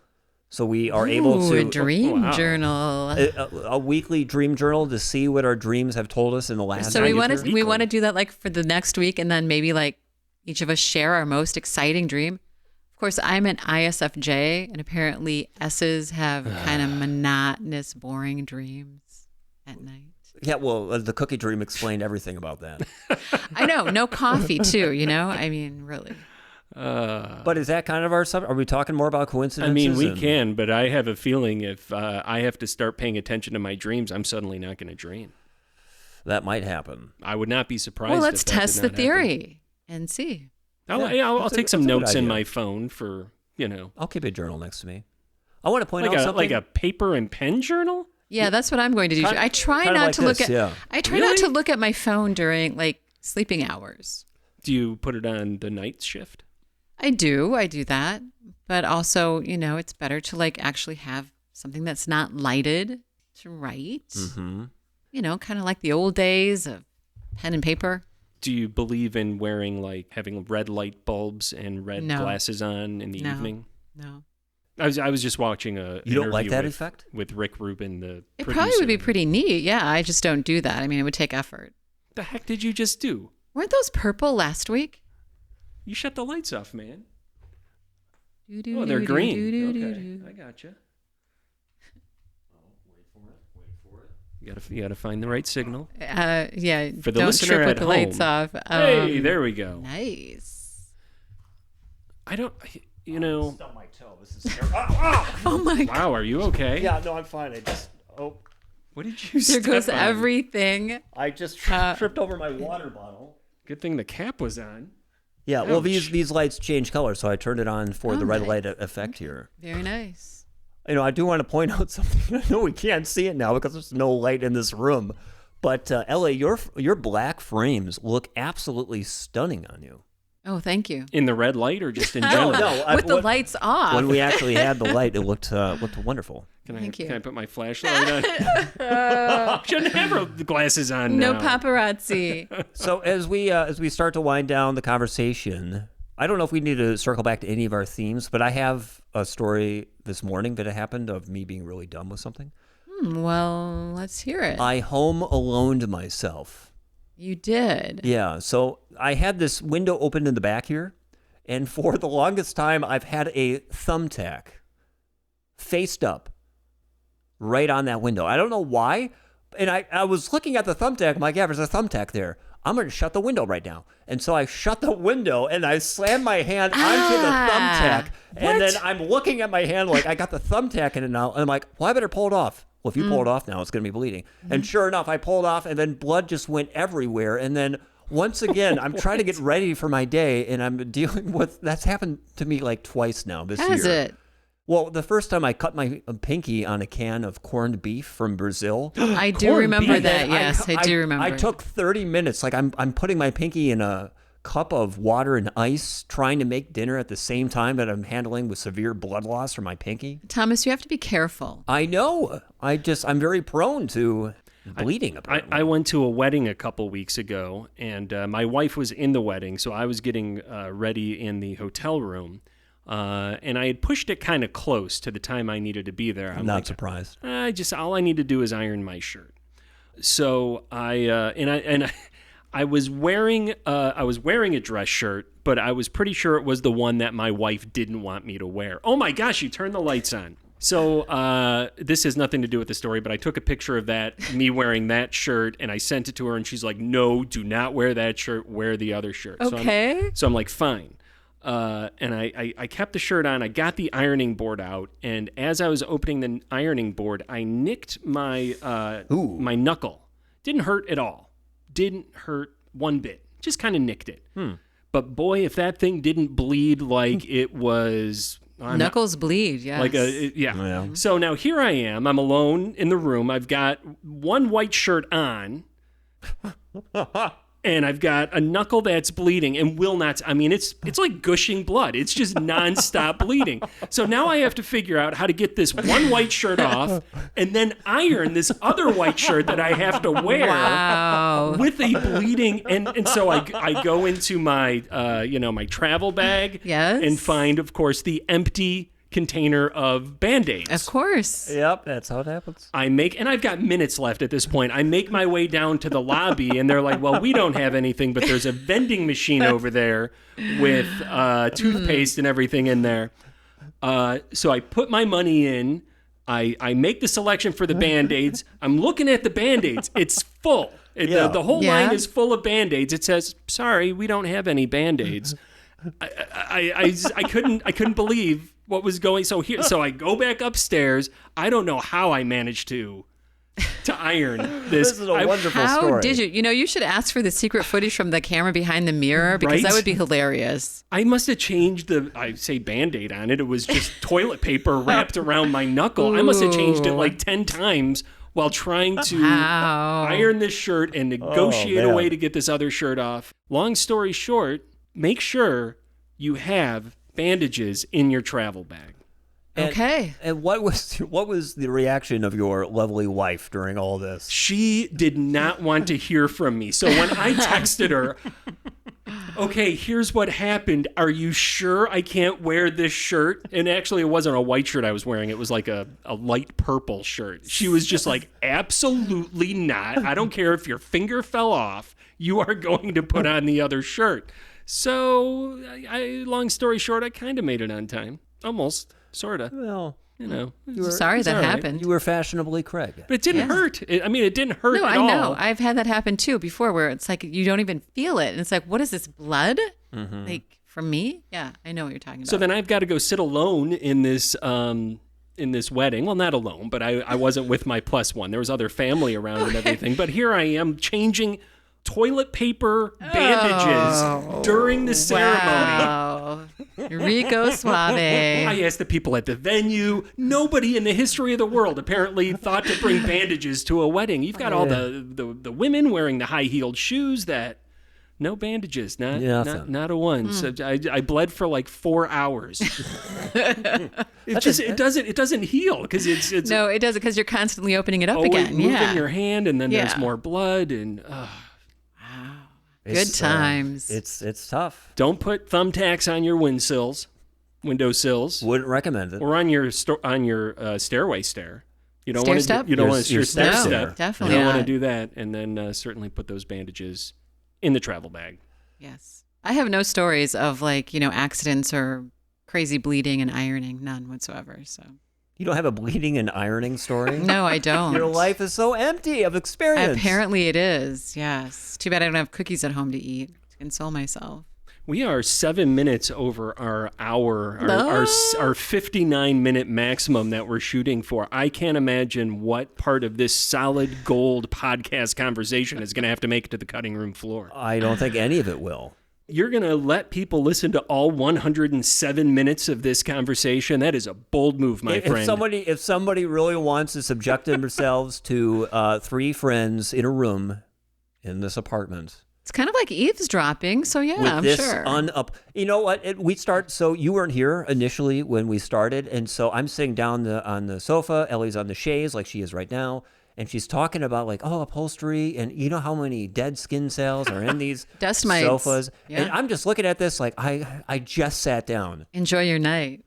So we are able to a dream journal, a weekly dream journal to see what our dreams have told us in the last. So we want to do that like for the next week, and then maybe like each of us share our most exciting dream. Of course, I'm an ISFJ, and apparently S's have kind of monotonous, boring dreams at night. Yeah, well, the cookie dream explained everything about that. I know, no coffee too, I mean, really. But is that kind of our subject? Are we talking more about coincidences? I mean, we can, but I have a feeling if I have to start paying attention to my dreams, I'm suddenly not going to dream. That might happen. I would not be surprised. Well, let's if that test did the not theory and see. I'll take some notes in my phone for, I'll keep a journal next to me. I want to point out something. Like a paper and pen journal? Yeah, that's what I'm going to do. I try not to look at I try not to look at my phone during like sleeping hours. Do you put it on the night shift? I do that. But also, it's better to like actually have something that's not lighted to write. Mm-hmm. Kind of like the old days of pen and paper. Do you believe in wearing having red light bulbs and red glasses on in the evening? No. I was just watching a. You don't like that with, effect? With Rick Rubin, the It producer. probably would be pretty neat. Yeah, I just don't do that. I mean, it would take effort. The heck did you just do? Weren't those purple last week? You shut the lights off, man. Do, Oh, they're green. do. Okay, I gotcha. You gotta find the right signal. Yeah. For the don't listener trip at with the lights home. off. Hey, there we go. Nice. I don't. You know. Stubbed my toe. This is terrible. Oh my God. Wow, are you okay? Yeah, no, I'm fine. I just What did you? There step goes on? everything. I just tripped over my water bottle. Good thing the cap was on. Yeah, well, Ouch. these lights change color, so I turned it on for the red nice. light effect here. Very nice. You know, I do want to point out something. I know we can't see it now because there's no light in this room, but Ellie, your black frames look absolutely stunning on you. Oh, thank you. In the red light or just in general? With the lights off. When we actually had the light, it looked wonderful. Thank you. Can I put my flashlight on? Shouldn't have the glasses on No now. paparazzi. So as we start to wind down the conversation, I don't know if we need to circle back to any of our themes, but I have a story this morning that happened of me being really dumb with something. Well, let's hear it. I home aloned myself. You did. Yeah, so I had this window open in the back here, and for the longest time, I've had a thumbtack faced up right on that window. I don't know why, and I was looking at the thumbtack. I'm like, yeah, there's a thumbtack there. I'm going to shut the window right now. And so I shut the window, and I slammed my hand onto the thumbtack, and then I'm looking at my hand like I got the thumbtack in it now, and I'm like, well, I better pull it off. Well, if you pull it off now, it's going to be bleeding. And sure enough, I pulled off, and then blood just went everywhere. And then once again, I'm trying to get ready for my day, and I'm dealing with that's happened to me like twice now this year. Has it? Well, the first time I cut my pinky on a can of corned beef from Brazil. I do remember beef. that. Yes, I do remember. I took 30 minutes. Like I'm putting my pinky in a cup of water and ice, trying to make dinner at the same time that I'm handling with severe blood loss from my pinky. Thomas, you have to be careful. I know. I'm very prone to bleeding. Apparently. I went to a wedding a couple weeks ago, and my wife was in the wedding, so I was getting ready in the hotel room. And I had pushed it kind of close to the time I needed to be there. I'm not surprised. All I need to do is iron my shirt. So I was wearing a dress shirt, but I was pretty sure it was the one that my wife didn't want me to wear. Oh my gosh, you turned the lights on. So this has nothing to do with the story, but I took a picture of me wearing that shirt, and I sent it to her, and she's like, no, do not wear that shirt, wear the other shirt. Okay. So I'm like, fine. And I kept the shirt on. I got the ironing board out, and as I was opening the ironing board, I nicked my my knuckle. Didn't hurt at all. Didn't hurt one bit. Just kind of nicked it. But boy, if that thing didn't bleed like it was... Knuckles bleed, yes. Yeah. So now here I am. I'm alone in the room. I've got one white shirt on. And I've got a knuckle that's bleeding and will not. I mean, it's like gushing blood. It's just nonstop bleeding. So now I have to figure out how to get this one white shirt off and then iron this other white shirt that I have to wear with a bleeding. And so I go into my my travel bag and find, of course, the empty container of Band-Aids. Of course. Yep, that's how it happens. and I've got minutes left at this point. I make my way down to the lobby, and they're like, well, we don't have anything, but there's a vending machine over there with toothpaste and everything in there. So I put my money in. I make the selection for the Band-Aids. I'm looking at the Band-Aids. It's full. The whole line is full of Band-Aids. It says, sorry, we don't have any Band-Aids. I couldn't believe what was going. So I go back upstairs. I don't know how I managed to iron this. This is a wonderful story. How did you? You should ask for the secret footage from the camera behind the mirror, because that would be hilarious. I must have changed I say Band-Aid on it. It was just toilet paper wrapped around my knuckle. I must have changed it like 10 times while trying to iron this shirt and negotiate a way to get this other shirt off. Long story short, make sure you have bandages in your travel bag. Okay. And what was the reaction of your lovely wife during all this? She did not want to hear from me. So when I texted her, okay, here's what happened. Are you sure I can't wear this shirt? And actually, it wasn't a white shirt I was wearing. It was like a light purple shirt. She was just like, absolutely not. I don't care if your finger fell off. You are going to put on the other shirt. So, long story short, I kind of made it on time. Almost. Sort of. Well, sorry that happened. You were fashionably Craig. But it didn't hurt. It didn't hurt at all. No, I know. I've had that happen too before where it's like you don't even feel it. And it's like, what is this, blood? Mm-hmm. Like, from me? Yeah, I know what you're talking about. So then I've got to go sit alone in this wedding. Well, not alone, but I wasn't with my plus one. There was other family around and everything. But here I am changing toilet paper bandages during the ceremony. Wow. Rico Suave. I asked the people at the venue. Nobody in the history of the world apparently thought to bring bandages to a wedding. You've got all the women wearing the high-heeled shoes that... No bandages, not a one. So I bled for like 4 hours. It doesn't heal because it's no, it doesn't because you're constantly opening it up again. Moving your hand and then there's more blood and wow, good times. It's tough. Don't put thumbtacks on your windowsills. Wouldn't recommend it. Or on your stairway stair. You don't want to. You don't want to your stair step. Definitely, you don't want to do that. And then certainly put those bandages in the travel bag. Yes. I have no stories of accidents or crazy bleeding and ironing. None whatsoever. So. You don't have a bleeding and ironing story? No, I don't. Your life is so empty of experience. Apparently it is, yes. Too bad I don't have cookies at home to eat to console myself. We are 7 minutes over our hour, our 59-minute maximum that we're shooting for. I can't imagine what part of this solid gold podcast conversation is going to have to make it to the cutting room floor. I don't think any of it will. You're going to let people listen to all 107 minutes of this conversation? That is a bold move, my friend. If somebody really wants to subject themselves to 3 friends in a room in this apartment... It's kind of like eavesdropping, so yeah, I'm sure. You know what? So you weren't here initially when we started, and so I'm sitting down on the sofa. Ellie's on the chaise like she is right now, and she's talking about upholstery, and you know how many dead skin cells are in these dust mites sofas. Yeah. And I'm just looking at this like I just sat down. Enjoy your night.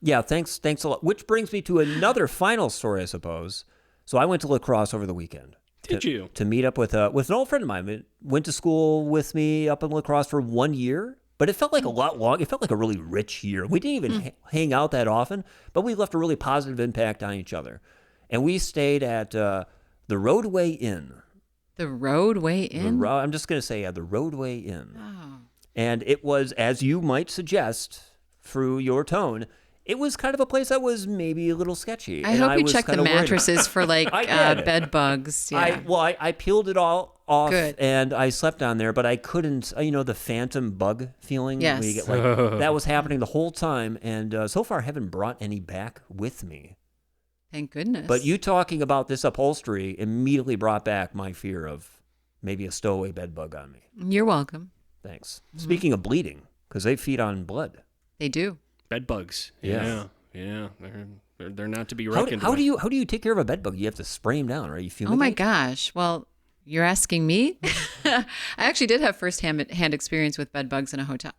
Yeah, thanks a lot. Which brings me to another final story, I suppose. So I went to La Crosse over the weekend. Did you? To meet up with an old friend of mine. It went to school with me up in La Crosse for 1 year, but it felt like a lot long. It felt like a really rich year. We didn't even hang out that often, but we left a really positive impact on each other. And we stayed at the Roadway Inn. The Roadway Inn? I'm just going to say the Roadway Inn. Oh. And it was, as you might suggest through your tone, it was kind of a place that was maybe a little sketchy. I hope you checked the mattresses for bed bugs. Yeah. I peeled it all off. Good. And I slept on there, but I couldn't, the phantom bug feeling. Yes. Where you get that was happening the whole time. And so far I haven't brought any back with me. Thank goodness. But you talking about this upholstery immediately brought back my fear of maybe a stowaway bed bug on me. You're welcome. Thanks. Mm-hmm. Speaking of bleeding, because they feed on blood. They do. Bed bugs. Yes. Yeah. They're not to be reckoned with. How do you take care of a bed bug? You have to spray them down, right? You fumigate? Oh my gosh. Well, you're asking me? I actually did have first-hand experience with bed bugs in a hotel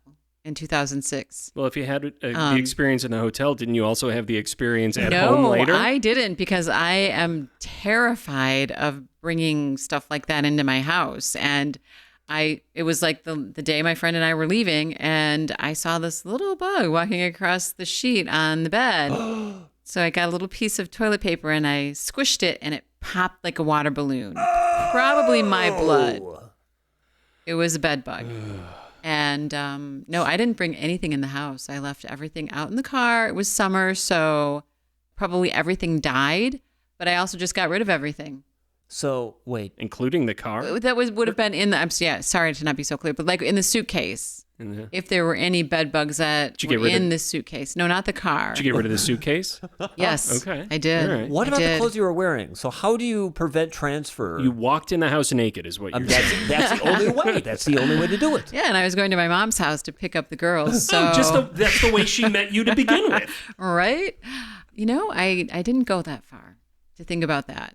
in 2006. Well, if you had the experience in the hotel, didn't you also have the experience at home later? No, I didn't, because I am terrified of bringing stuff like that into my house. And it was like the day my friend and I were leaving, and I saw this little bug walking across the sheet on the bed. So I got a little piece of toilet paper and I squished it, and it popped like a water balloon. Probably my blood. It was a bed bug. And no, I didn't bring anything in the house. I left everything out in the car. It was summer, so probably everything died, but I also just got rid of everything. So wait, including the car? That would have been in the. Sorry to not be so clear, but like in the suitcase. If there were any bed bugs that were in the suitcase. No, not the car. Did you get rid of the suitcase? Yes. Okay. I did. Right. What about the clothes you were wearing? So how do you prevent transfer? You walked in the house naked is what you're saying. That's the only way. That's the only way to do it. Yeah, and I was going to my mom's house to pick up the girls. So that's the way she met you to begin with. Right? I didn't go that far to think about that.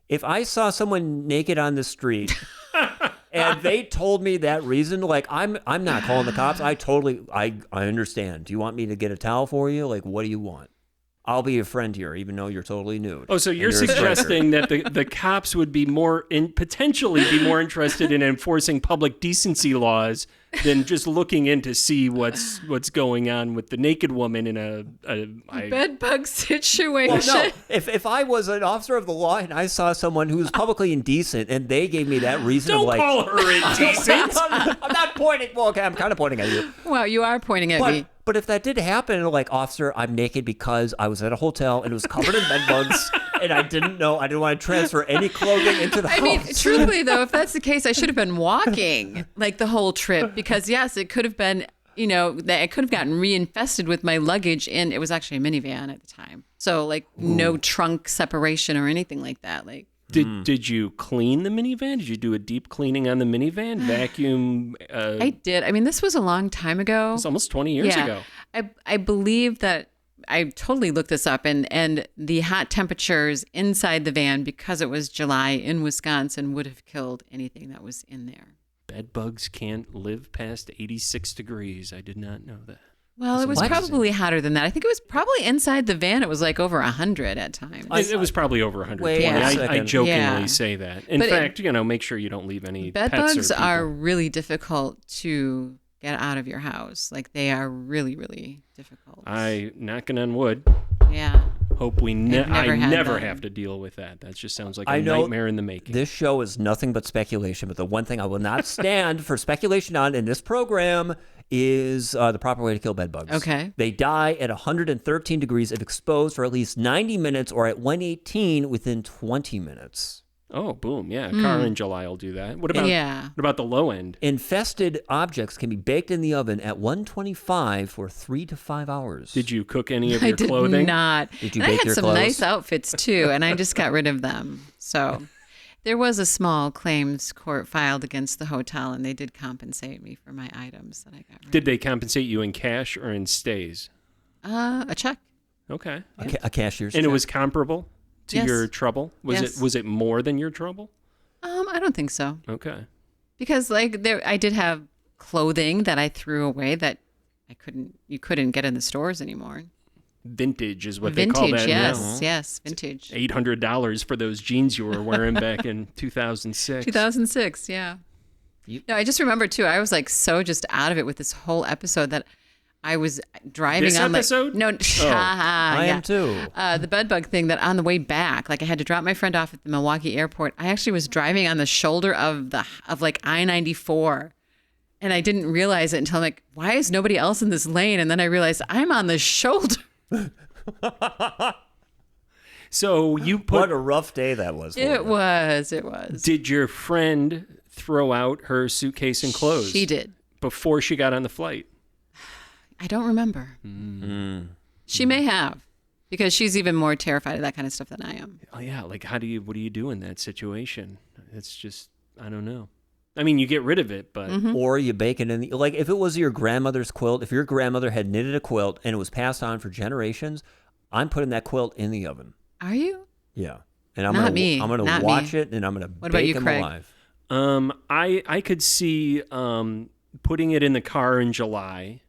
If I saw someone naked on the street And they told me that reason. Like, I'm not calling the cops. I understand. Do you want me to get a towel for you? Like, what do you want? I'll be a friend here, even though you're totally nude. Oh, so you're suggesting that the cops would be potentially be more interested in enforcing public decency laws than just looking in to see what's going on with the naked woman in a bed bug situation. Well, no. If I was an officer of the law and I saw someone who was publicly indecent and they gave me that reason Don't of like, call her indecent. I'm not pointing. Well, okay, I'm kind of pointing at you. Well, you are pointing at me. But if that did happen, like, officer, I'm naked because I was at a hotel and it was covered in bed bugs and I didn't want to transfer any clothing into the house. I mean, truthfully, though, if that's the case, I should have been walking like the whole trip because, yes, it could have been, that I could have gotten reinfested with my luggage it was actually a minivan at the time. So, like, no trunk separation or anything like that. Like, Did you clean the minivan? Did you do a deep cleaning on the minivan? Vacuum? I did. I mean, this was a long time ago. It's almost 20 years ago. I believe that I totally looked this up, and the hot temperatures inside the van, because it was July in Wisconsin, would have killed anything that was in there. Bed bugs can't live past 86 degrees. I did not know that. Well, it was probably hotter than that. I think it was probably inside the van. It was like over 100 at times. It was probably over 120. Wait a I second. jokingly say that. In fact, make sure you don't leave any bed pets bugs or people. are really difficult to get out of your house. Like, they are really, really difficult. I knocking on wood. Yeah. Hope I never them. have to deal with that. That just sounds like a nightmare in the making. This show is nothing but speculation, but the one thing I will not stand for speculation on in this program is the proper way to kill bed bugs. Okay. They die at 113 degrees if exposed for at least 90 minutes or at 118 within 20 minutes. Oh, boom. Yeah, car in July will do that. What about the low end? Infested objects can be baked in the oven at 125 for 3 to 5 hours. Did you cook any of your I did clothing? not. Did you and bake I had your some clothes? nice outfits, too, and I just got rid of them. So there was a small claims court filed against the hotel, and they did compensate me for my items that I got rid of. Did they compensate you in cash or in stays? A check. Okay. A cashier's And check. it was comparable to Yes. your trouble? Was it more than your trouble? I don't think so. Okay. Because I did have clothing that I threw away that you couldn't get in the stores anymore. Vintage is what they call that yes, now. yes, vintage. $800 for those jeans you were wearing back in 2006. 2006, yeah. No, I just remember too. I was like so just out of it with this whole episode that I was driving This on episode? No, I am too. The bed bug thing that on the way back, like I had to drop my friend off at the Milwaukee airport. I actually was driving on the shoulder of like I-94. And I didn't realize it until I'm like, why is nobody else in this lane? And then I realized I'm on the shoulder. So you put... What a rough day that was for you. It was. Did your friend throw out her suitcase and clothes? She did. Before she got on the flight? I don't remember. She may have, because she's even more terrified of that kind of stuff than I am. Oh yeah, like what do you do in that situation? It's just, I don't know. I mean, you get rid of it, but Or you bake it in the, like if it was your grandmother's quilt, if your grandmother had knitted a quilt and it was passed on for generations, I'm putting that quilt in the oven. Are you? Yeah. And I'm Not gonna me. I'm gonna Not watch me. it and I'm gonna What about bake you, them Craig? alive. I could see putting it in the car in July,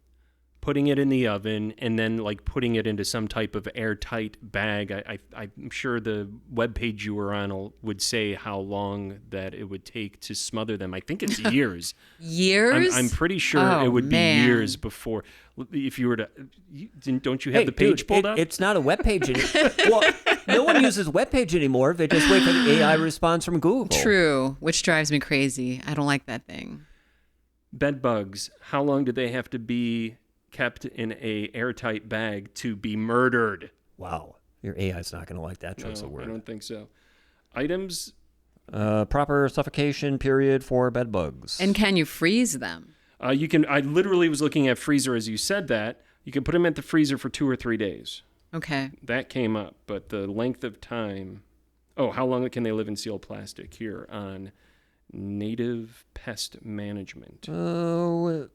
putting it in the oven, and then like putting it into some type of airtight bag. I'm sure the webpage you were on would say how long that it would take to smother them. I think it's years. Years? I'm pretty sure Oh, it would man. be years before. If you were to, don't you have the page dude, pulled up? It's not a webpage anymore. Well, no one uses webpage anymore. They just wait for the AI response from Google. True, which drives me crazy. I don't like that thing. Bed bugs, how long do they have to be kept in a airtight bag to be murdered? Wow. Your AI's not going to like that choice of I word. don't think so. Items, Proper suffocation period for bed bugs. And can you freeze them? you can. I literally was looking at freezer as you said that. You can put them at the freezer for 2 or 3 days. Okay. That came up, but the length of time. Oh, how long can they live in sealed plastic here on Native Pest Management? Oh,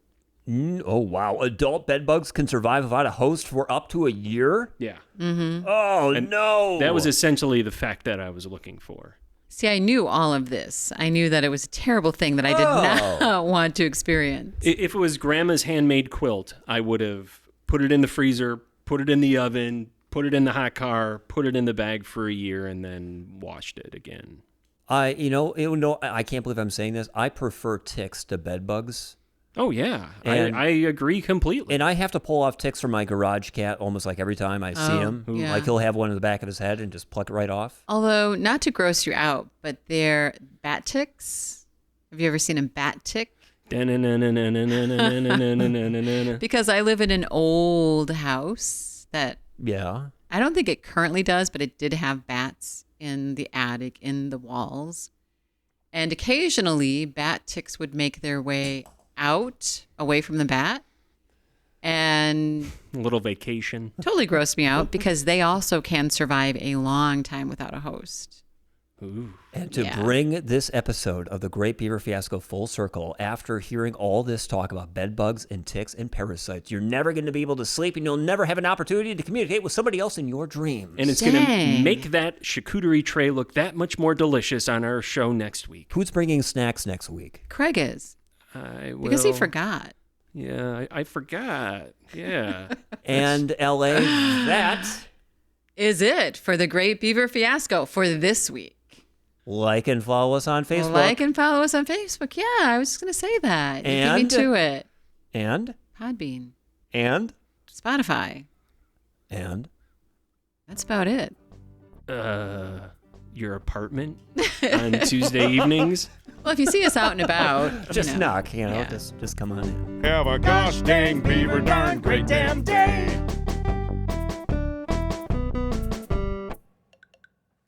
wow. Adult bed bugs can survive without a host for up to a year? Yeah. Oh, no. That was essentially the fact that I was looking for. See, I knew all of this. I knew that it was a terrible thing that I did not want to experience. If it was Grandma's handmade quilt, I would have put it in the freezer, put it in the oven, put it in the hot car, put it in the bag for a year, and then washed it again. I can't believe I'm saying this. I prefer ticks to bed bugs. Oh, yeah. And- I agree completely. And I have to pull off ticks from my garage cat almost like every time I see him. yeah. Like he'll have one in the back of his head and just pluck it right off. Although, not to gross you out, but they're bat ticks. Have you ever seen a bat tick? Because I live in an old house that Yeah. I don't think it currently does, but it did have bats in the attic, in the walls. And occasionally, bat ticks would make their way out, away from the bat. And A little vacation. totally grossed me out because they also can survive a long time without a host. Ooh. And to Yeah. bring this episode of the Great Beaver Fiasco full circle, after hearing all this talk about bed bugs and ticks and parasites, you're never going to be able to sleep and you'll never have an opportunity to communicate with somebody else in your dreams. And it's going to Dang. make that charcuterie tray look that much more delicious on our show next week. Who's bringing snacks next week? Craig is, I will. because he forgot. Yeah, I forgot. Yeah. And LA, that, Is it for the Great Beaver Fiasco for this week? like and follow us on Facebook. Like and follow us on Facebook. Yeah, I was just going to say that. You beat me And- to it. And, Podbean, Spotify. Spotify. That's about it. Your apartment on Tuesday evenings. Well, if you see us out and about, Just you know. knock, Yeah. just come on in. Have a gosh dang beaver darn great damn day.